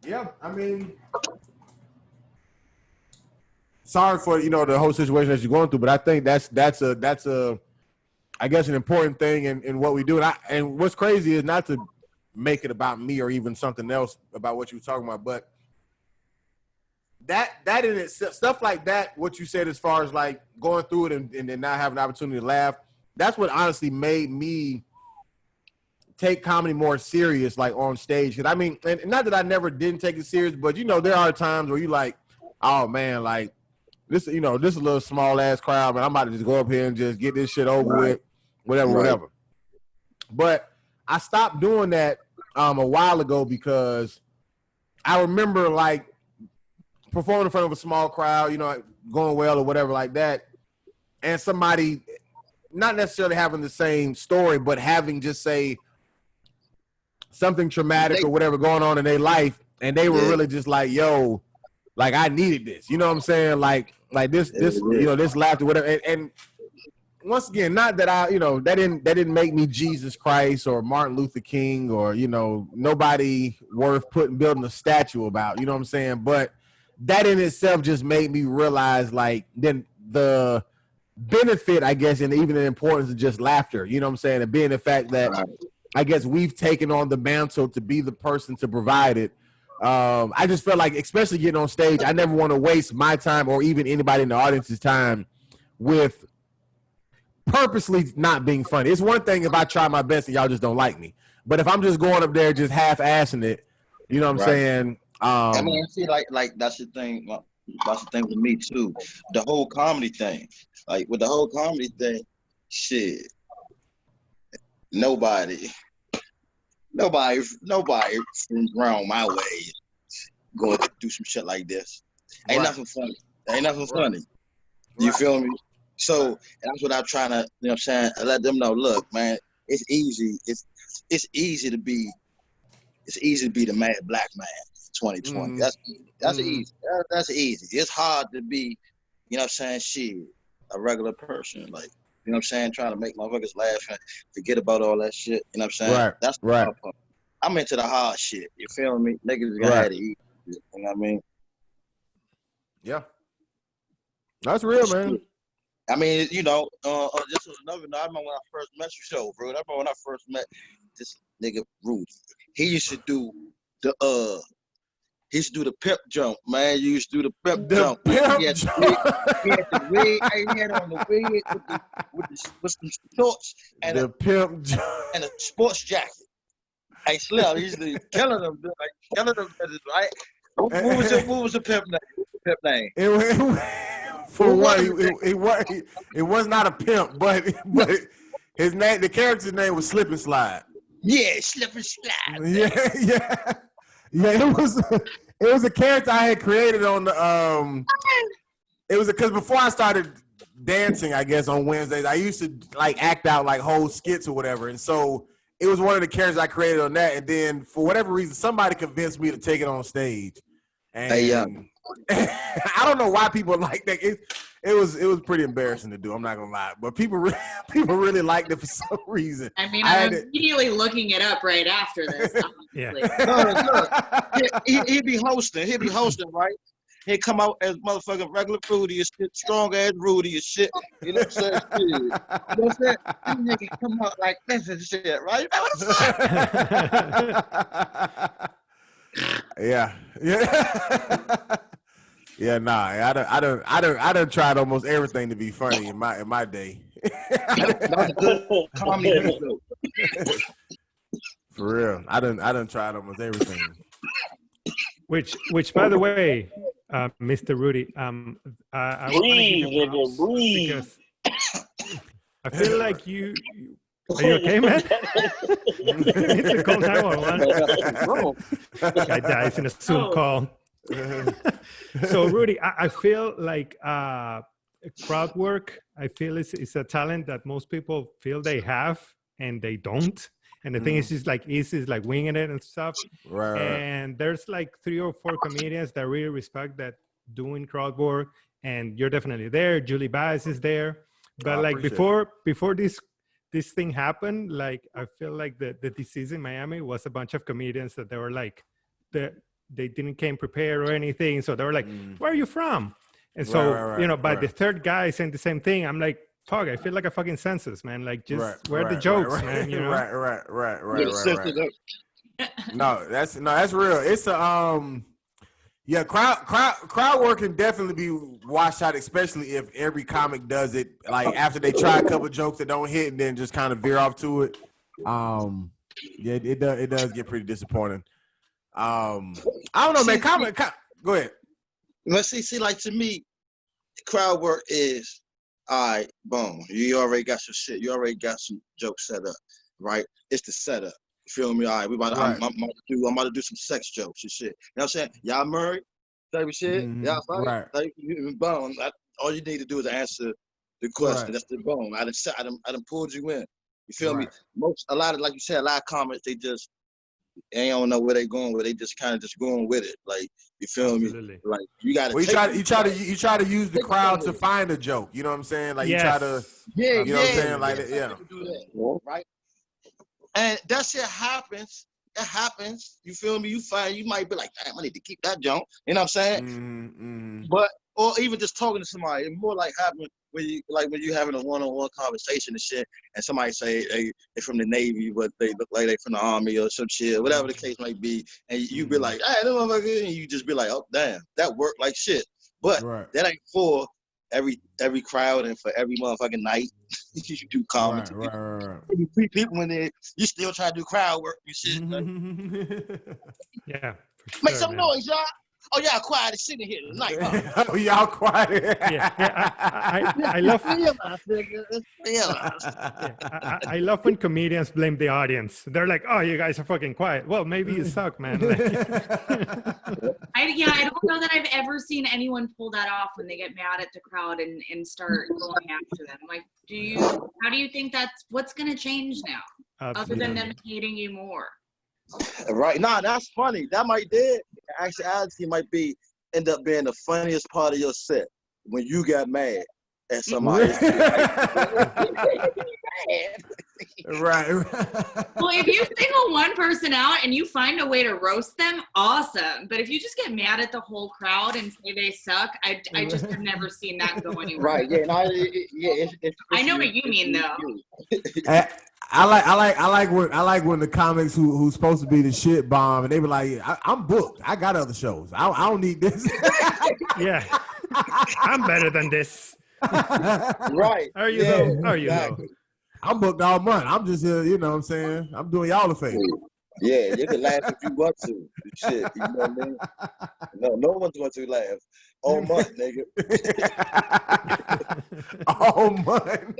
Yeah, I mean, sorry for, you know, the whole situation that you're going through, but I think that's a I guess an important thing in what we do. And what's crazy is not to make it about me or even something else about what you were talking about, but that in itself, stuff like that, what you said as far as like going through it and then not having an opportunity to laugh, that's what honestly made me take comedy more serious, like on stage. Because I mean, and not that I never didn't take it serious, but you know, there are times where you like, oh man, like this, you know, this is a little small ass crowd, but I'm about to just go up here and just get this shit over with, whatever. But I stopped doing that a while ago because I remember like performing in front of a small crowd, you know, going well or whatever like that, and somebody not necessarily having the same story, but having just say something traumatic or whatever going on in their life, and they were really just like, yo, like I needed this. You know what I'm saying? Like this, you know, this laughter, whatever. And once again, not that I, you know, that didn't make me Jesus Christ or Martin Luther King or, you know, nobody worth building a statue about. You know what I'm saying? But that in itself just made me realize, like, then the benefit, I guess, and even the importance of just laughter. You know what I'm saying? And being the fact that I guess we've taken on the mantle to be the person to provide it. I just felt like, especially getting on stage, I never want to waste my time or even anybody in the audience's time with purposely not being funny. It's one thing if I try my best and y'all just don't like me, but if I'm just going up there just half-assing it, you know what I'm saying? I mean, I feel like that's the thing. That's the thing with me too. The whole comedy thing, like with the whole comedy thing, shit. Nobody from around my way going to do some shit like this. Ain't nothing funny. Ain't nothing funny. You feel me? So that's what I'm trying to, you know what I'm saying? I let them know, look, man, it's easy. It's easy to be the mad black man 2020. That's easy. That's easy. It's hard to be, you know what I'm saying, shit, a regular person. Like, you know what I'm saying, trying to make motherfuckers laugh and forget about all that shit. You know what I'm saying? That's the hard part. I'm into the hard shit. You feel me? Niggas gonna have to eat. You know what I mean? Yeah. That's real, man. I mean, you know, this was another night. I remember when I first met you, show, bro. I remember when I first met this nigga Rudy. He used to do the pimp jump, man. You used to do the pimp jump. He had the wig. He had on the wig with some shorts and the pimp jump and a sports jacket. Hey, Slim, he used to killing them, like killing them, right? What was the pimp name? For one, it was not a pimp, but his name, the character's name was Slip and Slide. Yeah, Slip and Slide. Yeah. It was a character I had created on the It was because before I started dancing, I guess on Wednesdays, I used to like act out like whole skits or whatever, and so it was one of the characters I created on that. And then for whatever reason, somebody convinced me to take it on stage. And I don't know why people like that. It was pretty embarrassing to do. I'm not gonna lie, but people really liked it for some reason. I mean, I'm immediately looking it up right after this. He'd be hosting, right? He'd come out as motherfucking regular Rudy as shit, strong ass Rudy as shit. You know what I'm saying? You know what I'm saying? That nigga come out like this and shit, right? What the fuck? Yeah. Yeah, nah. I done tried almost everything to be funny in my day. That's good comedy. For real, I done tried almost everything. Which, by the way, Mr. Rudy, I want to give you props because I feel like you. Are you okay, man? You need to call 911. Guy dies in a Zoom call. So, Rudy, I feel like crowd work, I feel it's a talent that most people feel they have and they don't. And the thing is just like easy, is like winging it and stuff. Right. And there's like 3 or 4 comedians that really respect that doing crowd work. And you're definitely there. Julie Baez is there. But like before this thing happened, like I feel like the disease in Miami was a bunch of comedians that they were like, they didn't came prepared or anything. So they were like, where are you from? And so, you know, by the third guy saying the same thing, I'm like, fuck, I feel like a fucking census, man. Like, just where are the jokes, man? You know? Right. No, that's real. It's a yeah, crowd work can definitely be washed out, especially if every comic does it. Like after they try a couple jokes that don't hit and then just kind of veer off to it. Yeah, it does get pretty disappointing. I don't know, man. Go ahead. Let's see, like to me, crowd work is all right. Boom, you already got some shit. You already got some jokes set up, right? It's the setup. You feel me? All right, I'm about to do some sex jokes and shit. You know what I'm saying? Y'all married? Type of shit. Y'all fight? Like, boom. All you need to do is answer the question. Right. That's the boom. I done pulled you in. You feel me? A lot of, like you said, a lot of comments, they just They don't know where they going, where they just kind of just going with it. Like, you feel Absolutely. me? Like, you got to. Well, you try to use the crowd to find a joke. You know what I'm saying? Like you try to. Yeah, you know what I'm saying? Like yeah. Do that, right? And that shit happens. It happens. You feel me? You might be like, damn, I need to keep that joke. You know what I'm saying? Mm-hmm. But or even just talking to somebody, it's more like happening when you having a one-on-one conversation and shit, and somebody say they're from the Navy, but they look like they from the Army or some shit, whatever the case might be, and you be like, hey, that motherfucker, and you just be like, oh damn, that worked like shit. But that ain't for every crowd and for every motherfucking night. You do comedy. Right. People in there, you still try to do crowd work and shit. Yeah. Make some noise, y'all. Oh, y'all quiet and sitting here tonight. Huh? Oh, y'all quiet. I love. I love when comedians blame the audience. They're like, "Oh, you guys are fucking quiet." Well, maybe you suck, man. I don't know that I've ever seen anyone pull that off when they get mad at the crowd and start going after them. Like, how do you think what's going to change now? Other than them hating you more? Right. Nah, that's funny. That actuality might end up being the funniest part of your set when you got mad at somebody. Right. Well, if you single one person out and you find a way to roast them, awesome. But if you just get mad at the whole crowd and say they suck, I just have never seen that go anywhere. Right. Yeah. No, I know what you mean, though. I like when the comics who's supposed to be the shit bomb and they be like, I'm booked. I got other shows. I don't need this. Yeah. I'm better than this. Right. Are you though? Are you though? I'm booked all month. I'm just here, you know what I'm saying? I'm doing y'all a favor. Yeah, you can laugh if you want to. Shit, you know what I mean? No one's going to laugh. All month, nigga. All month.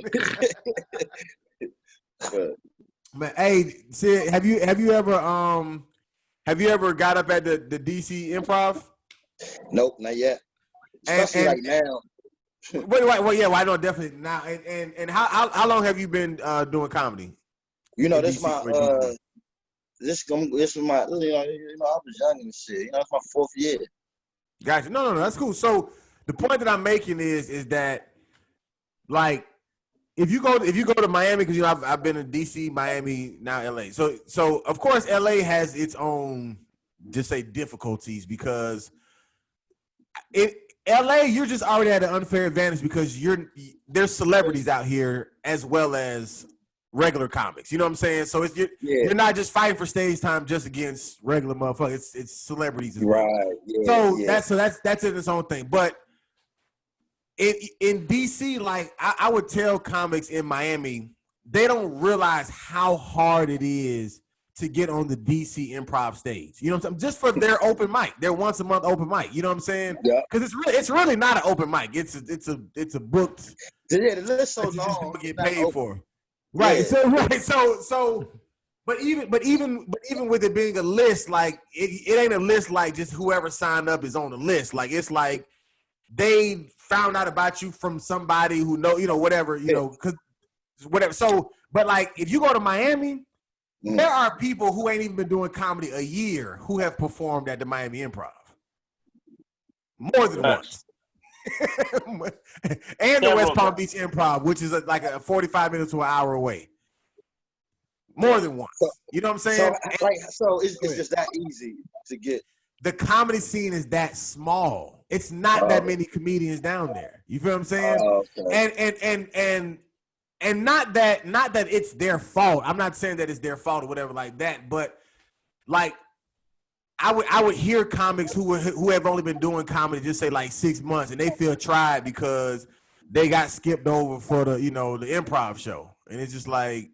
Man, hey, Sid, have you ever got up at the DC Improv? Nope, not yet. Especially like now. Well, I know definitely now. And how long have you been doing comedy? You know, this is my I was young and shit. You know, it's my 4th year. Gotcha. No, that's cool. So the point that I'm making is that, like, if you go to Miami, because I've been in DC, Miami, now LA. So of course LA has its own, just say, difficulties, because in LA you're just already at an unfair advantage because there's celebrities out here as well as regular comics. You know what I'm saying? So you're not just fighting for stage time just against regular motherfuckers. It's celebrities as well. Right. Yeah, that's in its own thing. But in DC, like I would tell comics in Miami, they don't realize how hard it is to get on the DC Improv stage. You know what I'm saying? Just for their open mic, their once a month open mic. You know what I'm saying? Yeah. Because it's really not an open mic. It's a booked. Yeah, the list so long. Get paid for. Right. Yeah. So. But even with it being a list, like it ain't a list like just whoever signed up is on the list. Like it's like they found out about you from somebody who whatever, because whatever. So, but like if you go to Miami, there are people who ain't even been doing comedy a year who have performed at the Miami Improv more than once. And the West Palm Beach Improv, which is like a 45 minutes to an hour away. More than once. You know what I'm saying? So it's just that easy to get. The comedy scene is that small. It's not that many comedians down there. You feel what I'm saying? Okay. And not that it's their fault. I'm not saying that it's their fault or whatever like that, but like I would hear comics who have only been doing comedy just say like 6 months and they feel tried because they got skipped over for the the improv show. And it's just like,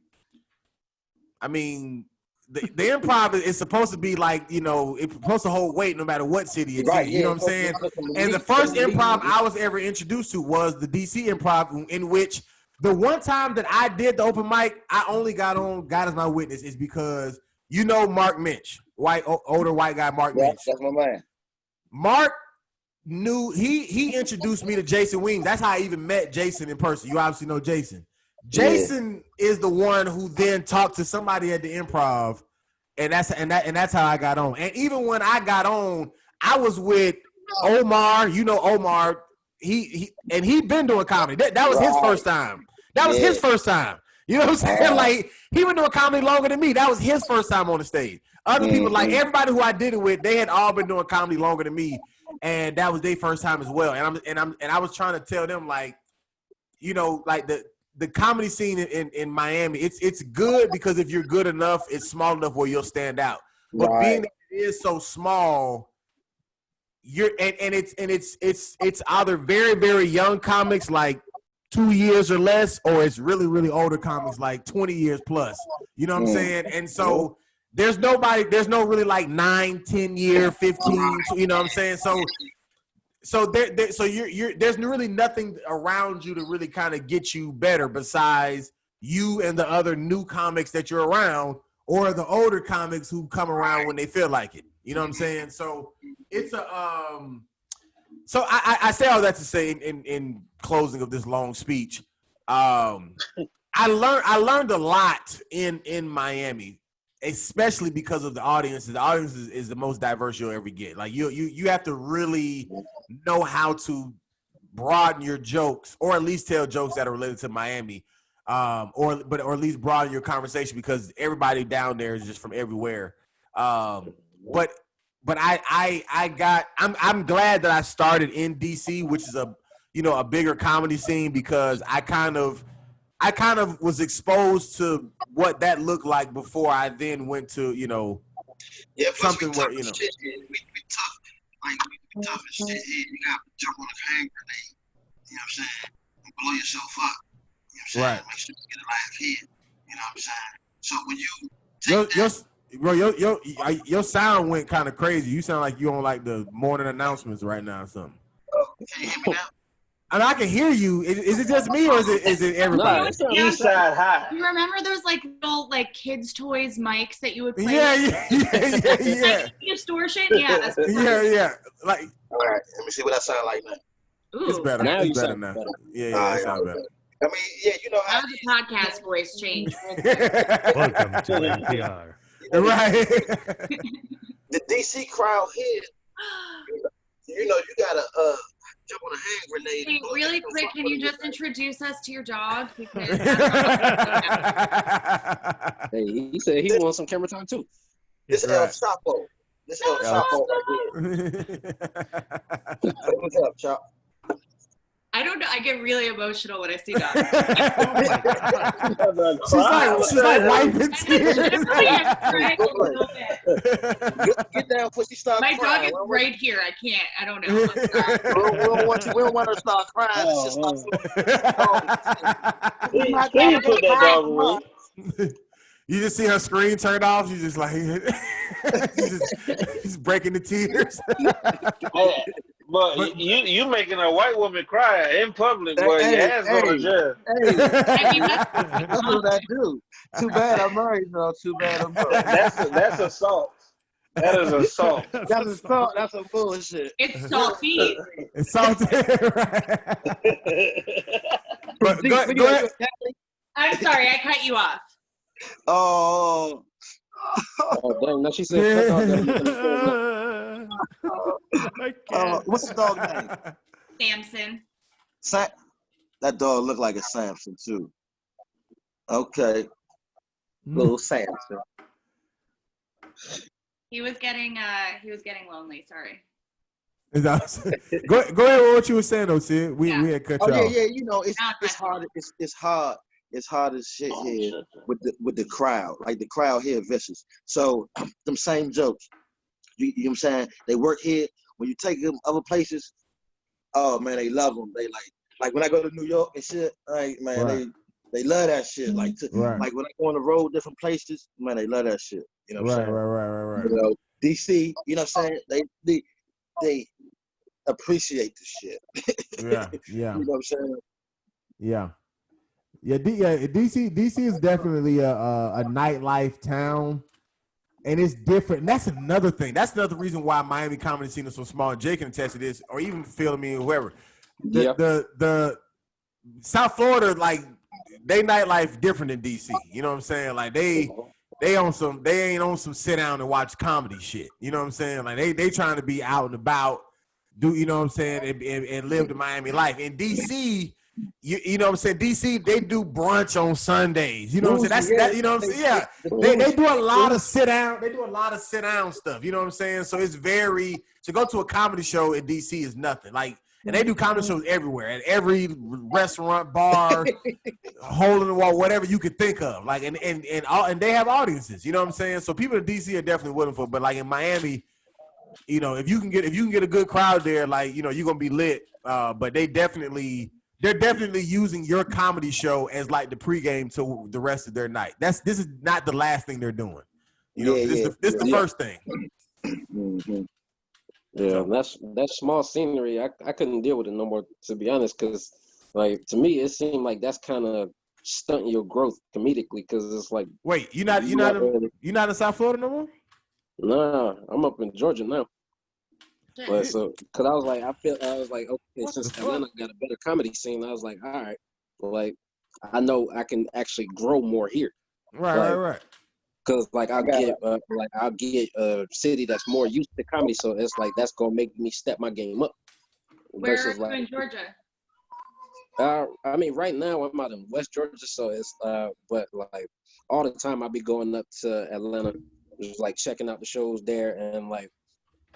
I mean, the improv is supposed to be like, it's supposed to hold weight no matter what city it's in. You know what I'm saying? And the first improv I was ever introduced to was the DC Improv, in which the one time that I did the open mic, I only got on God as my witness is because Mark Minch, older white guy Mark Minch. That's my man. Mark knew he introduced me to Jason Wing. That's how I even met Jason in person. You obviously know Jason. Jason is the one who then talked to somebody at the Improv and that's how I got on. And even when I got on, I was with Omar. You know Omar. He'd been doing comedy. That was his first time. That was his first time. You know what I'm saying? Like, he been doing comedy longer than me. That was his first time on the stage. Other people, like everybody who I did it with, they had all been doing comedy longer than me, and that was their first time as well. And I was trying to tell them, like, you know, like the comedy scene in Miami, it's good because if you're good enough, it's small enough where you'll stand out. But being that it is so small, it's either very, very young comics like 2 years or less, or it's really, really older comics like 20 years plus. You know what I'm saying? And so there's no really like 9, 10 year, 15. You know what I'm saying? So there's really nothing around you to really kind of get you better besides you and the other new comics that you're around, or the older comics who come around when they feel like it. You know what I'm saying? So it's so I say all that to say in closing of this long speech, I learned a lot in Miami, especially because of the audience. The audience is the most diverse you'll ever get. Like you have to really know how to broaden your jokes, or at least tell jokes that are related to Miami, or at least broaden your conversation, because everybody down there is just from everywhere. But I'm glad that I started in DC, which is a bigger comedy scene, because I kind of was exposed to what that looked like before I then went to, something where, Shit, we tough. Like, we tough as shit. You got to jump on a hand grenade. You know what I'm saying? And blow yourself up. You know what I'm saying? Right. Make sure you get a laugh here. You know what I'm saying? So when you your sound went kind of crazy. You sound like you on like the morning announcements right now or something. Can you hear me now? I mean, I can hear you. Is it just me, or is it everybody? East side high. You remember those like little like kids' toys mics that you would play? Yeah. Distortion? Yeah. That's Yeah. Like, all right, let me see what I sound like now. Ooh. It's better. Now It's you better sound now. better. Yeah, it sounds better. I mean, yeah, you know how How does the podcast voice change? Welcome to NPR. Right. the DC crowd here, you gotta jump on a hand grenade. Hey, really quick, can you just introduce us to your dog? Because Hey, he said he wants some camera time too. This El Chapo. This El Chapo right here. What's up, Chop? I don't know. I get really emotional when I see dogs. She's like wiping tears. Get down before she starts My crying. dog is right here. I can't. I don't know. We don't want her to start crying. Please put that dog away. You just see her screen turned off. She's just like, she's breaking the tears. But you making a white woman cry in public, boy. Your ass going to jail. That's what I do. Too bad I'm married, though. Too bad I'm married. That's assault. That is assault. That's assault. That's some bullshit. It's salty. It's salty. Right. But go ahead. I'm sorry. I cut you off. Oh. Oh, damn. Now she said, what's the dog name? Samson. That dog looked like a Samson too. Okay. Little Samson. He was getting lonely. Sorry. Go ahead with what you were saying, though, Sid. We had cut you off. Yeah. You know, it's hard. It's hard as shit here with the crowd. Like, the crowd here vicious. So them same jokes. You know what I'm saying? They work here. When you take them other places, oh man, they love them. They like when I go to New York and shit. Like, man, right. they love that shit. Like like when I go on the road, different places, man, they love that shit. You know what I'm saying? Right. You know, DC, you know what I'm saying? They appreciate the shit. Yeah. You know what I'm saying? Yeah. DC is definitely a nightlife town, and it's different. And that's another thing. That's another reason why Miami comedy scene is so small. And Jay can attest to this, or even Phil, me, or whoever. The South Florida, like, they nightlife different than DC. You know what I'm saying? Like, they ain't on some sit down and watch comedy shit. You know what I'm saying? Like they trying to be out and about, you know what I'm saying, and live the Miami life. In DC, you know what I'm saying? DC, they do brunch on Sundays. You know what I'm saying? You know what I'm saying? Yeah. They do a lot of sit down. They do a lot of sit down stuff. You know what I'm saying? So it's to go to a comedy show in DC is nothing. Like, and they do comedy shows everywhere, at every restaurant, bar, hole in the wall, whatever you could think of. Like, and they have audiences. You know what I'm saying? So people in DC are definitely willing for. But like in Miami, you know, if you can get a good crowd there, like, you know, you're gonna be lit. But they're definitely using your comedy show as like the pregame to the rest of their night. This is not the last thing they're doing. You know, this is the first thing. Mm-hmm. Yeah, that's small scenery. I couldn't deal with it no more, to be honest, because like to me it seemed like that's kind of stunting your growth comedically, because it's like, wait, you're not in South Florida no more? Nah, I'm up in Georgia now. But so, because I was like, okay, since Atlanta got a better comedy scene, I was like, all right, like I know I can actually grow more here. Right. Because like I'll get a city that's more used to comedy, so it's like that's gonna make me step my game up. Where are you in Georgia? I mean, right now I'm out in West Georgia, so it's but like all the time I'll be going up to Atlanta, just like checking out the shows there, and like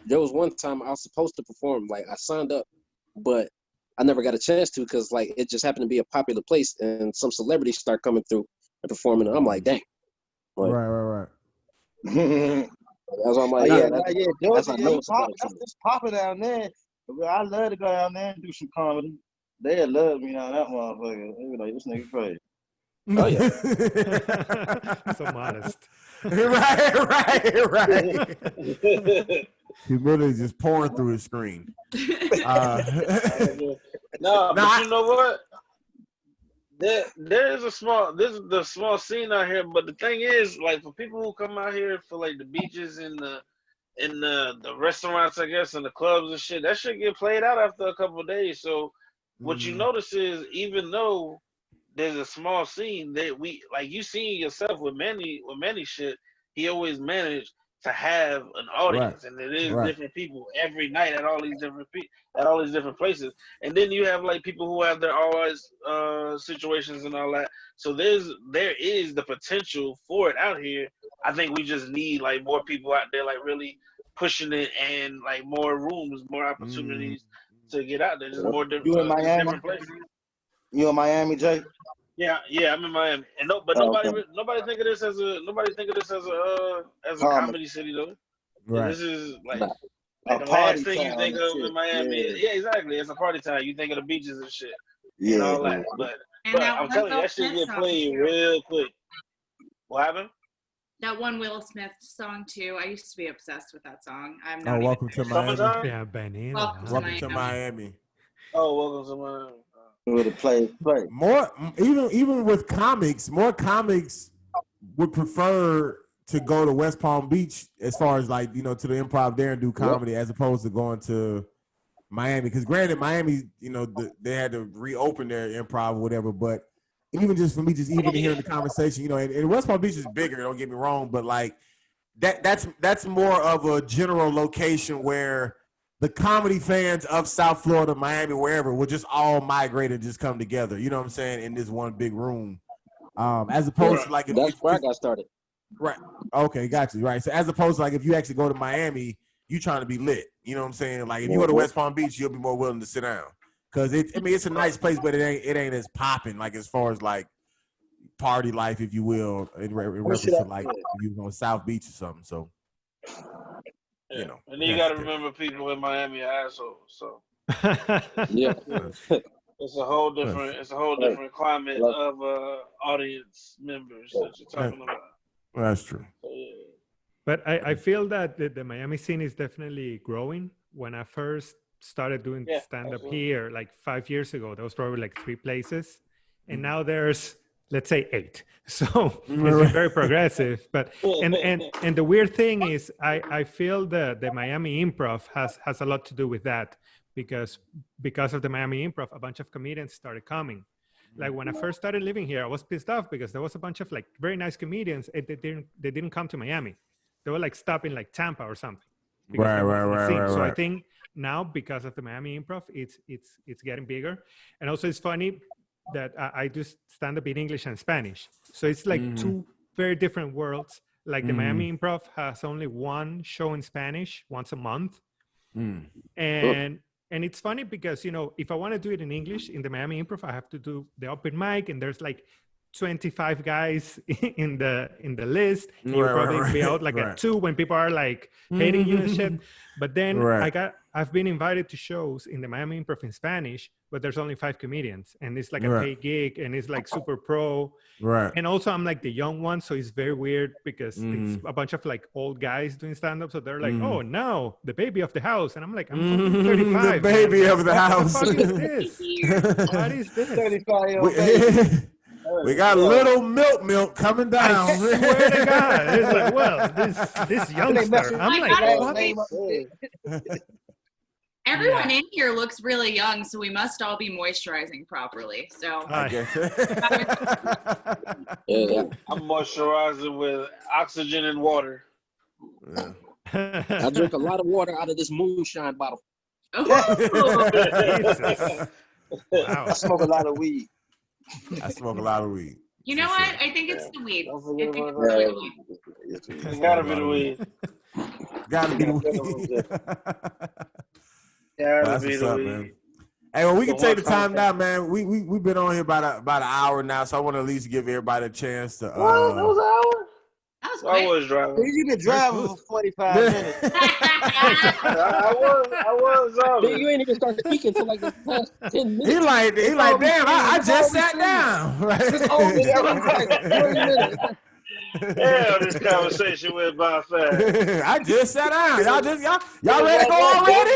there was one time I was supposed to perform, like I signed up, but I never got a chance to because like it just happened to be a popular place, and some celebrities start coming through and performing, and I'm like, dang. Like, right. That's why I'm like, It's popping down there. I love to go down there and do some comedy. They love me on that motherfucker. They be like, this nigga crazy. Oh yeah. So modest. Right. Humility just pouring through his screen. No, but you know what? There is this is the small scene out here, but the thing is, like, for people who come out here for like the beaches and the restaurants, I guess, and the clubs and shit, that shit get played out after a couple of days. So what you notice is, even though there's a small scene, that we, like, you seen yourself with many shit, he always managed to have an audience, and it is different people every night at all these different places. And then you have like people who have their always situations and all that. So there is the potential for it out here. I think we just need like more people out there, like really pushing it, and like more rooms, more opportunities to get out there. Just more different. You in Miami? Different places. You in Miami, Jay? Yeah, I'm in Miami, and nobody think of this as a comedy city though. Right. This is like a the party last thing you think of in Miami. Yeah, exactly. It's a party town. You think of the beaches and shit, and all that. But I'm telling you, that shit get played real quick. What happened? That one Will Smith song too. I used to be obsessed with that song. I'm not. Welcome to Miami. Yeah, Benny. Welcome to Miami. Oh, welcome to Miami. Play. More, even with comics, more comics would prefer to go to West Palm Beach, as far as like, you know, to the Improv there and do comedy, as opposed to going to Miami. Because granted, Miami, you know, they had to reopen their Improv or whatever. But even just for me, just even hearing the conversation, you know, and West Palm Beach is bigger. Don't get me wrong, but like that's more of a general location where the comedy fans of South Florida, Miami, wherever, will just all migrate and just come together. You know what I'm saying? In this one big room, as opposed to like that's where I got started. Right. Okay, got you. Right. So as opposed to like if you actually go to Miami, you trying to be lit. You know what I'm saying? Like if you go to West Palm Beach, you'll be more willing to sit down because it's a nice place, but it ain't as popping like as far as like party life, if you will, in reference to like if you go South Beach or something. So. You know, and you got to remember, people in Miami are assholes. So yeah, it's a whole different climate of audience members that you're talking about. That's true. So, yeah. But I feel that the Miami scene is definitely growing. When I first started doing stand-up here, like 5 years ago, there was probably like 3 places, and now there's, let's say, 8. So it's very progressive. But and the weird thing is, I feel the Miami Improv has a lot to do with that, because of the Miami Improv, a bunch of comedians started coming. like when I first started living here, I was pissed off because there was a bunch of like very nice comedians, and they didn't come to Miami. They were like stopping like Tampa or something. Right. So I think now because of the Miami Improv, it's getting bigger, and also it's funny that I do stand up in English and Spanish, so it's like two very different worlds. Like the Miami Improv has only one show in Spanish once a month, and it's funny because, you know, if I want to do it in English in the Miami Improv, I have to do the open mic, and there's like 25 guys in the list. And you'll probably be out like at 2 when people are like hating you and shit. But then I've been invited to shows in the Miami Improv in Spanish, but there's only 5 comedians, and it's like a paid gig, and it's like super pro. Right. And also I'm like the young one, so it's very weird because it's a bunch of like old guys doing stand-up. So they're like, oh no, the baby of the house. And I'm like, I'm fucking 35. The baby of the house. What the fuck is this? What is this? 35-year-old baby. We got little milk coming down. I swear to God. It's like, well, this youngster. I'm like, what? Everyone in here looks really young, so we must all be moisturizing properly. So I guess. I'm moisturizing with oxygen and water. I drink a lot of water out of this moonshine bottle. Wow. I smoke a lot of weed. I smoke a lot of weed. You know what? I think it's the weed. I think it's really the weed. It's gotta be the weed. Gotta be the weed. Gotta be the weed. Man. Hey, well, we can take the time now, man. We've been on here about an hour now, so I want to at least give everybody a chance to. What? That was an hour? That was I was driving. You've been driving for 45 minutes. I was. You ain't even started speaking until like the past 10 minutes. He like, damn, I just sat down. Damn, this conversation went by fast. I just sat down. Y'all ready to go already?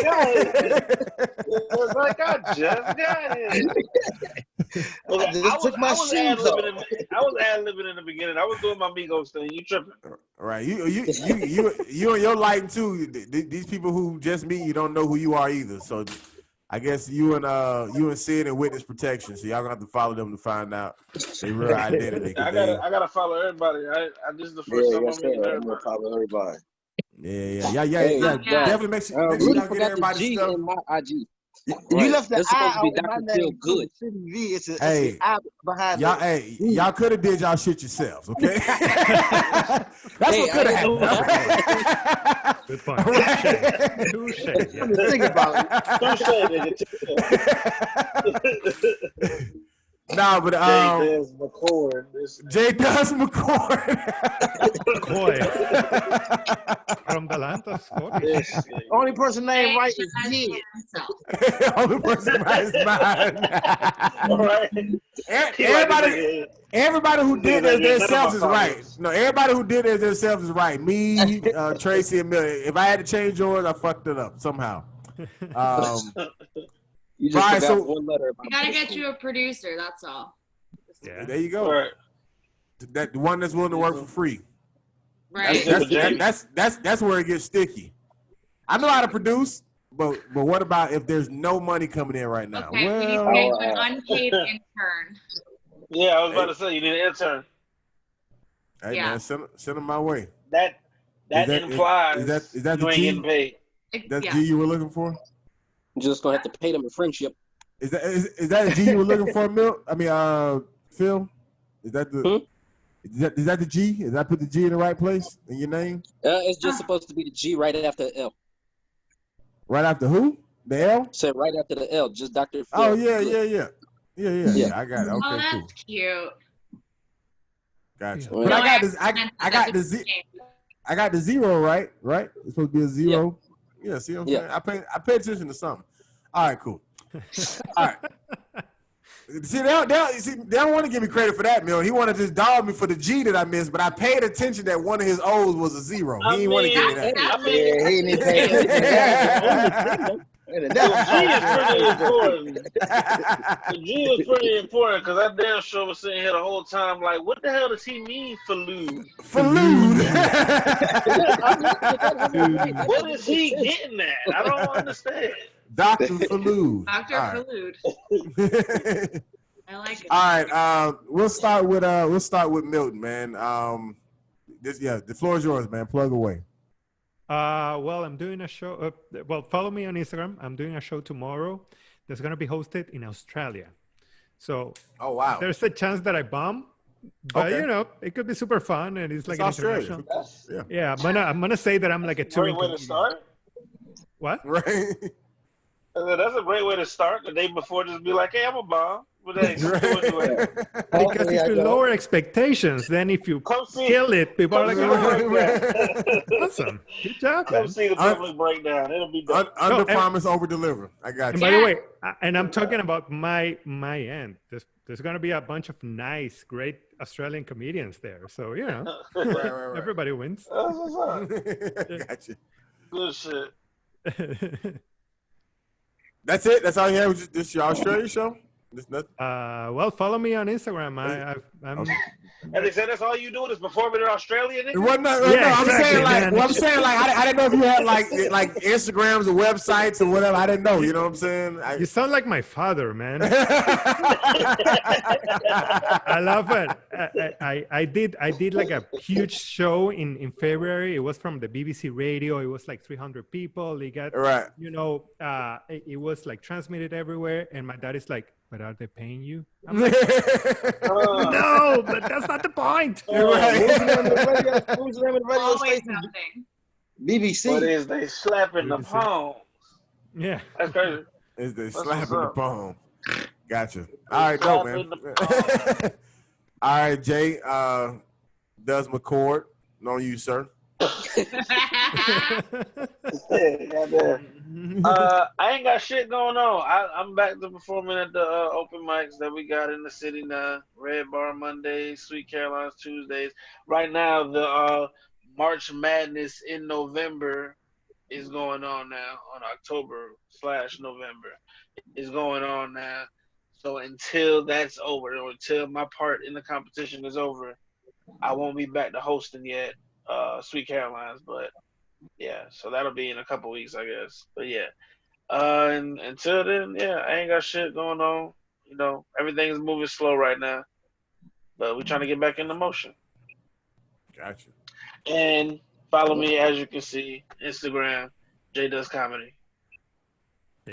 It's like I just got here. I was ad-libbing in the beginning. I was doing my Migos thing. You tripping? Right. You and your lighting too. These people who just meet you don't know who you are either. So I guess you and Sid and witness protection. So y'all gonna have to follow them to find out their real identity. I gotta follow everybody. This is the first time I'm meeting everybody. I'm gonna follow everybody. Yeah. Definitely make sure y'all get everybody's stuff. In my IG. You left the I supposed to be out Dr. Feel Good. It's an I behind y'all, y'all could have did y'all shit yourselves, okay? That's what could have happened. Good point. Touche. Think about it. Nah, but J. Does McCord. From the land of Scottish. Only person named right is G. Only person right is mine. All right. Everybody who did it themselves is right. No, everybody who did it themselves is right. Me, Tracey, and Milton. If I had to change yours, I fucked it up somehow. You just forgot one letter. We gotta get you a producer. That's all. Yeah. There you go. Right. That the one that's willing to work for free. Right. That's where it gets sticky. I know how to produce, but what about if there's no money coming in right now? Okay, we need to get you an unpaid intern. Yeah, I was about to say you need an intern. Hey man, send them my way. That implies is that you the ain't G? getting paid. That's G you were looking for? You're just gonna have to pay them in friendship. Is that a G you were looking for, Phil? Is that the is that the G? Did I put the G in the right place in your name? It's just supposed to be the G right after the L. Right after who? The L? Said right after the L, just Dr. Phil. Oh yeah. I got it. Okay, Oh, that's cool. cute. Gotcha. Yeah. But I got the zero right. It's supposed to be a zero. Yeah, see what I'm saying? I pay attention to something. All right, cool. All right. See, they don't want to give me credit for that, Milton. He wanted to just dog me for the G that I missed, but I paid attention that one of his O's was a zero. He didn't want to give me that. He didn't pay attention. The G is pretty important because that damn show was sitting here the whole time like, what the hell does he mean for lewd? For lewd. What is he getting at? I don't understand. Dr. Falud. Dr. Falud. I like like it. All right. We'll start with Milton, man. The floor is yours, man. Plug away. Well, I'm doing a show. Well, follow me on Instagram. I'm doing a show tomorrow that's going to be hosted in Australia. So, oh wow, there's a chance that I bomb, but okay. You know, it could be super fun, and it's like an Australia. international. Yeah, I'm gonna say that I'm like a touring. Great way to start. What? Right. That's a great way to start. The day before, just be like, "Hey, I'm a bomb." But hey, Because if you lower expectations, then if you kill it, people are like, oh, awesome. Good job, man. Come see the public breakdown. It'll be done. Under promise, over deliver. I got you. And by the way, and I'm talking about my end. There's going to be a bunch of nice, great Australian comedians there. So, you know, right. Everybody wins. Got you. Good shit. That's it? That's all you have? Just your Australia show? Well, follow me on Instagram. I'm. Okay. And they said that's all you do is perform in Australia. Nigga? Well, no, I'm saying I didn't know if you had like Instagrams or websites or whatever. I didn't know. You know what I'm saying? You sound like my father, man. I love it. I did like a huge show in February. It was from the BBC Radio. It was like 300 people. It got right. You know, it was like transmitted everywhere. And my dad is like, "But are they paying you?" I'm like, no, but that's not the point. Who's the name of the radio Always station? something. BBC. What is they slapping the palms? Yeah. That's crazy. Is they slapping the palm? Gotcha. All right, dope, man. All right, Jay. Does McCord. On you, sir. I ain't got shit going on. I'm back to performing at the open mics that we got in the city now. Red Bar Mondays, Sweet Caroline's Tuesdays. Right now, the March Madness in November is going on now. On October/November is going on now. So until that's over, or until my part in the competition is over, I won't be back to hosting yet. Sweet Caroline's, but yeah, so that'll be in a couple weeks, I guess. But yeah, and until then, yeah, I ain't got shit going on. You know, everything's moving slow right now, but we're trying to get back into motion. Gotcha. And follow me, as you can see, Instagram, J Does Comedy.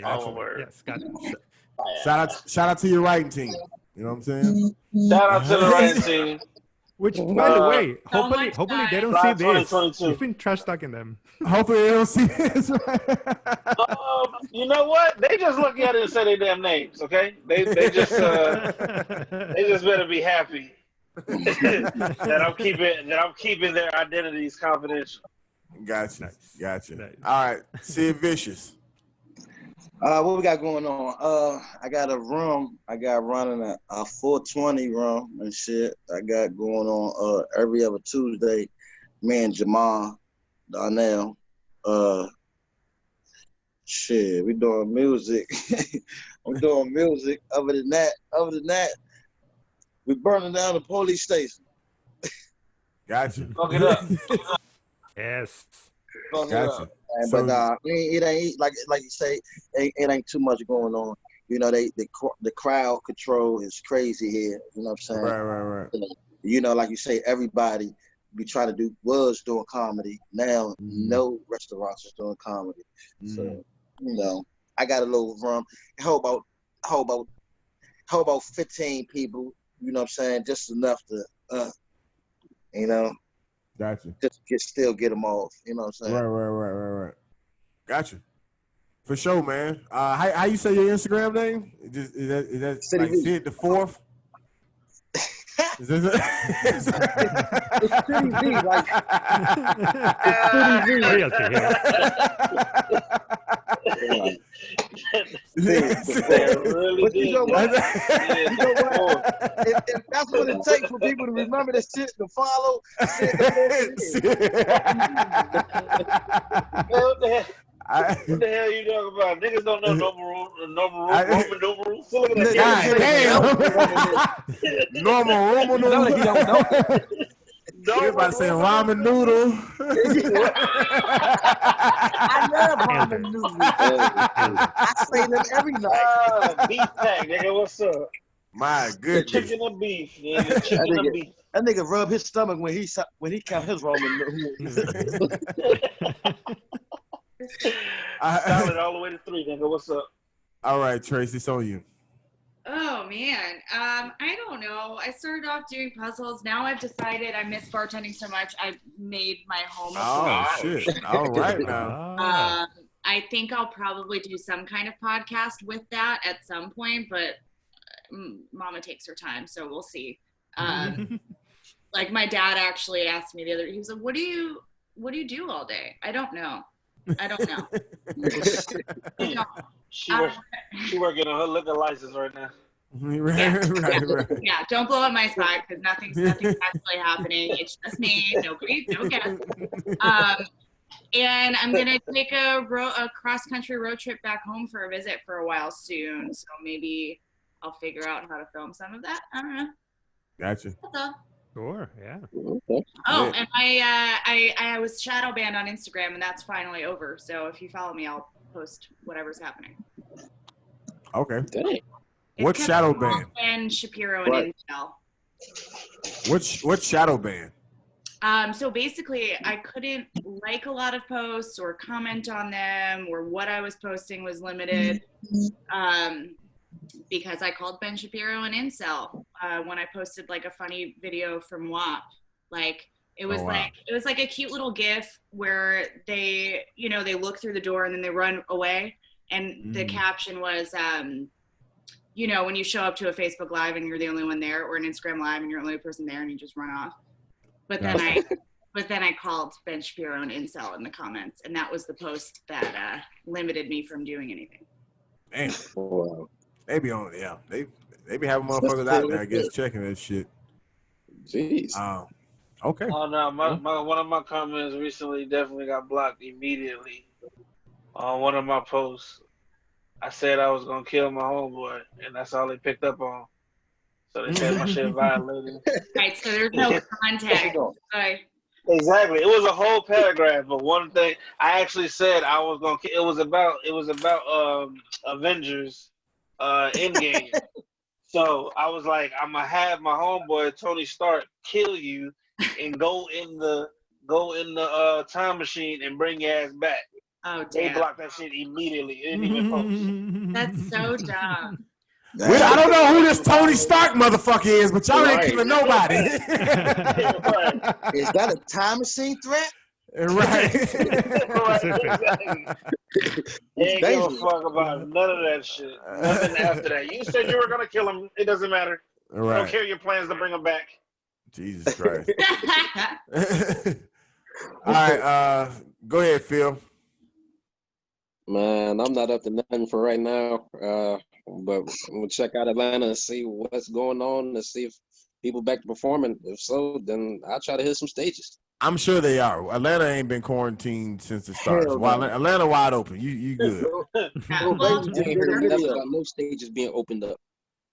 All one word. Yes, got it. Shout out to your writing team. You know what I'm saying? Shout out to the writing team. Which, by the way, so hopefully they don't Live see this. 2022. You've been trash talking them. Hopefully they don't see this. You know what? They just look at it and say their damn names. Okay, they just better be happy that I'm keeping their identities confidential. Gotcha. Nice. All right, Sid Vicious. What we got going on? I got a room. I got running a 420 room and shit. I got going on every other Tuesday. Me and Jamal Darnell. Shit, we doing music. I'm doing music. Other than that, we burning down the police station. Gotcha. Fuck it up. Yes. Fuck it Gotcha. up. But it ain't like you say. It ain't too much going on. You know, the crowd control is crazy here. You know what I'm saying? Right. You know, like you say, everybody was doing comedy. Now, no restaurants is doing comedy. So, you know, I got a little room. How about 15 people? You know what I'm saying? Just enough to, you know. Gotcha. Just still get them off. You know what I'm saying? Right. Gotcha. For sure, man. How you say your Instagram name? Is that City like V. Sid the Fourth? Is this It's City V, like it's City V. Realty here. But you know what? If that's what it takes for people to remember the shit to follow, What the hell you talking about? Niggas don't know Roman numerals. Look at that. Normal Roman noodle. He don't know. You're about to say ramen noodle. I love ramen noodles. I say them every night. Beef pack, nigga. What's up? My The goodness. chicken and beef. Yeah, the chicken and beef. That nigga rub his stomach when he count his Roman numerals. Solid all the way to 3, nigga. What's up? All right, Tracy, it's on you. Oh man, I don't know. I started off doing puzzles. Now I've decided I miss bartending so much. I've made my home a Oh, place. shit. All right now. I think I'll probably do some kind of podcast with that at some point, but Mama takes her time, so we'll see. Like my dad actually asked me the other day. He was like, "What do you do all day?" I don't know. She working on her liquor license right now. Right. Yeah, don't blow up my spot because nothing's actually happening. It's just me. No guests. And I'm gonna take a cross country road trip back home for a visit for a while soon. So maybe I'll figure out how to film some of that. I don't know. Gotcha. That's all. Sure, yeah. Oh, and I was shadow banned on Instagram, and that's finally over. So if you follow me, I'll post whatever's happening. Okay. Dang. What shadow ban? And Shapiro and Intel. What shadow ban? So basically, I couldn't like a lot of posts or comment on them, or what I was posting was limited. Because I called Ben Shapiro an incel when I posted like a funny video from WAP. Like it was like a cute little GIF where they look through the door and then they run away, and the caption was when you show up to a Facebook Live and you're the only one there, or an Instagram Live and you're the only person there and you just run off. But then I called Ben Shapiro an incel in the comments, and that was the post that limited me from doing anything. Damn. Wow. They be on, yeah. They be having motherfuckers out there, I guess, checking that shit. Jeez. Okay. Oh no, one of my comments recently definitely got blocked immediately. On one of my posts, I said I was gonna kill my homeboy, and that's all they picked up on. So they said my shit violated. Right, so there's no context. Exactly. It was a whole paragraph, but one thing I actually said I was gonna. It was about Avengers. Endgame. So I was like, I'm gonna have my homeboy Tony Stark kill you and go in the time machine and bring your ass back. Oh, damn. They blocked that shit immediately. It didn't even post. That's so dumb. I don't know who this Tony Stark motherfucker is, but y'all ain't killing nobody. Is that a time machine threat? Right. Ain't give a fuck about none of that shit. Nothing after that. You said you were gonna kill him. It doesn't matter. Right. Don't care your plans to bring him back. Jesus Christ. All right, go ahead, Phil. Man, I'm not up to nothing for right now. But I'm gonna check out Atlanta and see what's going on, and see if people back to performing. If so, then I'll try to hit some stages. I'm sure they are. Atlanta ain't been quarantined since it started. Atlanta wide open. You good. I ain't heard nothing about no stages being opened up.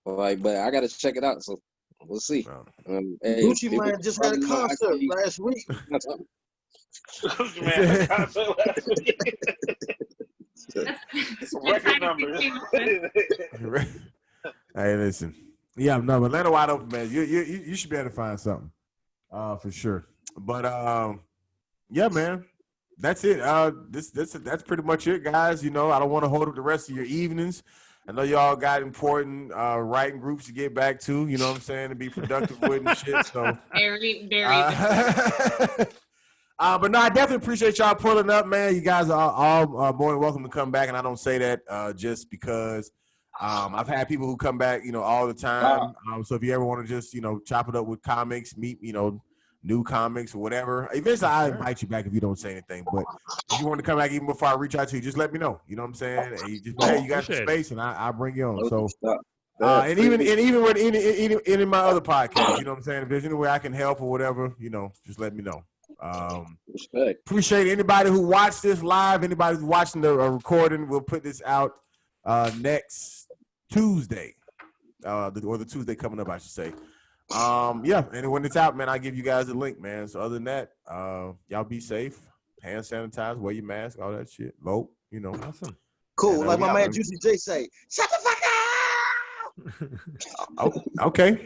But I gotta check it out. So we'll see. Hey, Gucci Man just had a concert last week. Gucci Man had a concert last week. Record numbers. Hey, listen. Yeah, no, Atlanta wide open, man. You should be able to find something, for sure. But yeah, man, that's it. That's pretty much it, guys. I don't want to hold up the rest of your evenings. I know y'all got important writing groups to get back to. You know what I'm saying, to be productive with and shit. So very. But no, I definitely appreciate y'all pulling up, man. You guys are all more than welcome to come back, and I don't say that just because I've had people who come back, all the time. So if you ever want to just, chop it up with comics, meet, new comics or whatever, eventually I invite you back if you don't say anything. But if you want to come back even before I reach out to you, just let me know. You know what I'm saying? And you got the space, and I'll bring you on. So. And even with any of my other podcasts, you know what I'm saying? If there's any way I can help or whatever, just let me know. Appreciate anybody who watched this live. Anybody who's watching the recording, we'll put this out next Tuesday, or the Tuesday coming up, I should say. Yeah, and when it's out, man, I'll give you guys a link, man. So other than that, y'all be safe, hand sanitize, wear your mask, all that shit. Vote, Awesome. Cool, and, like my man Juicy J say, shut the fuck Oh, okay.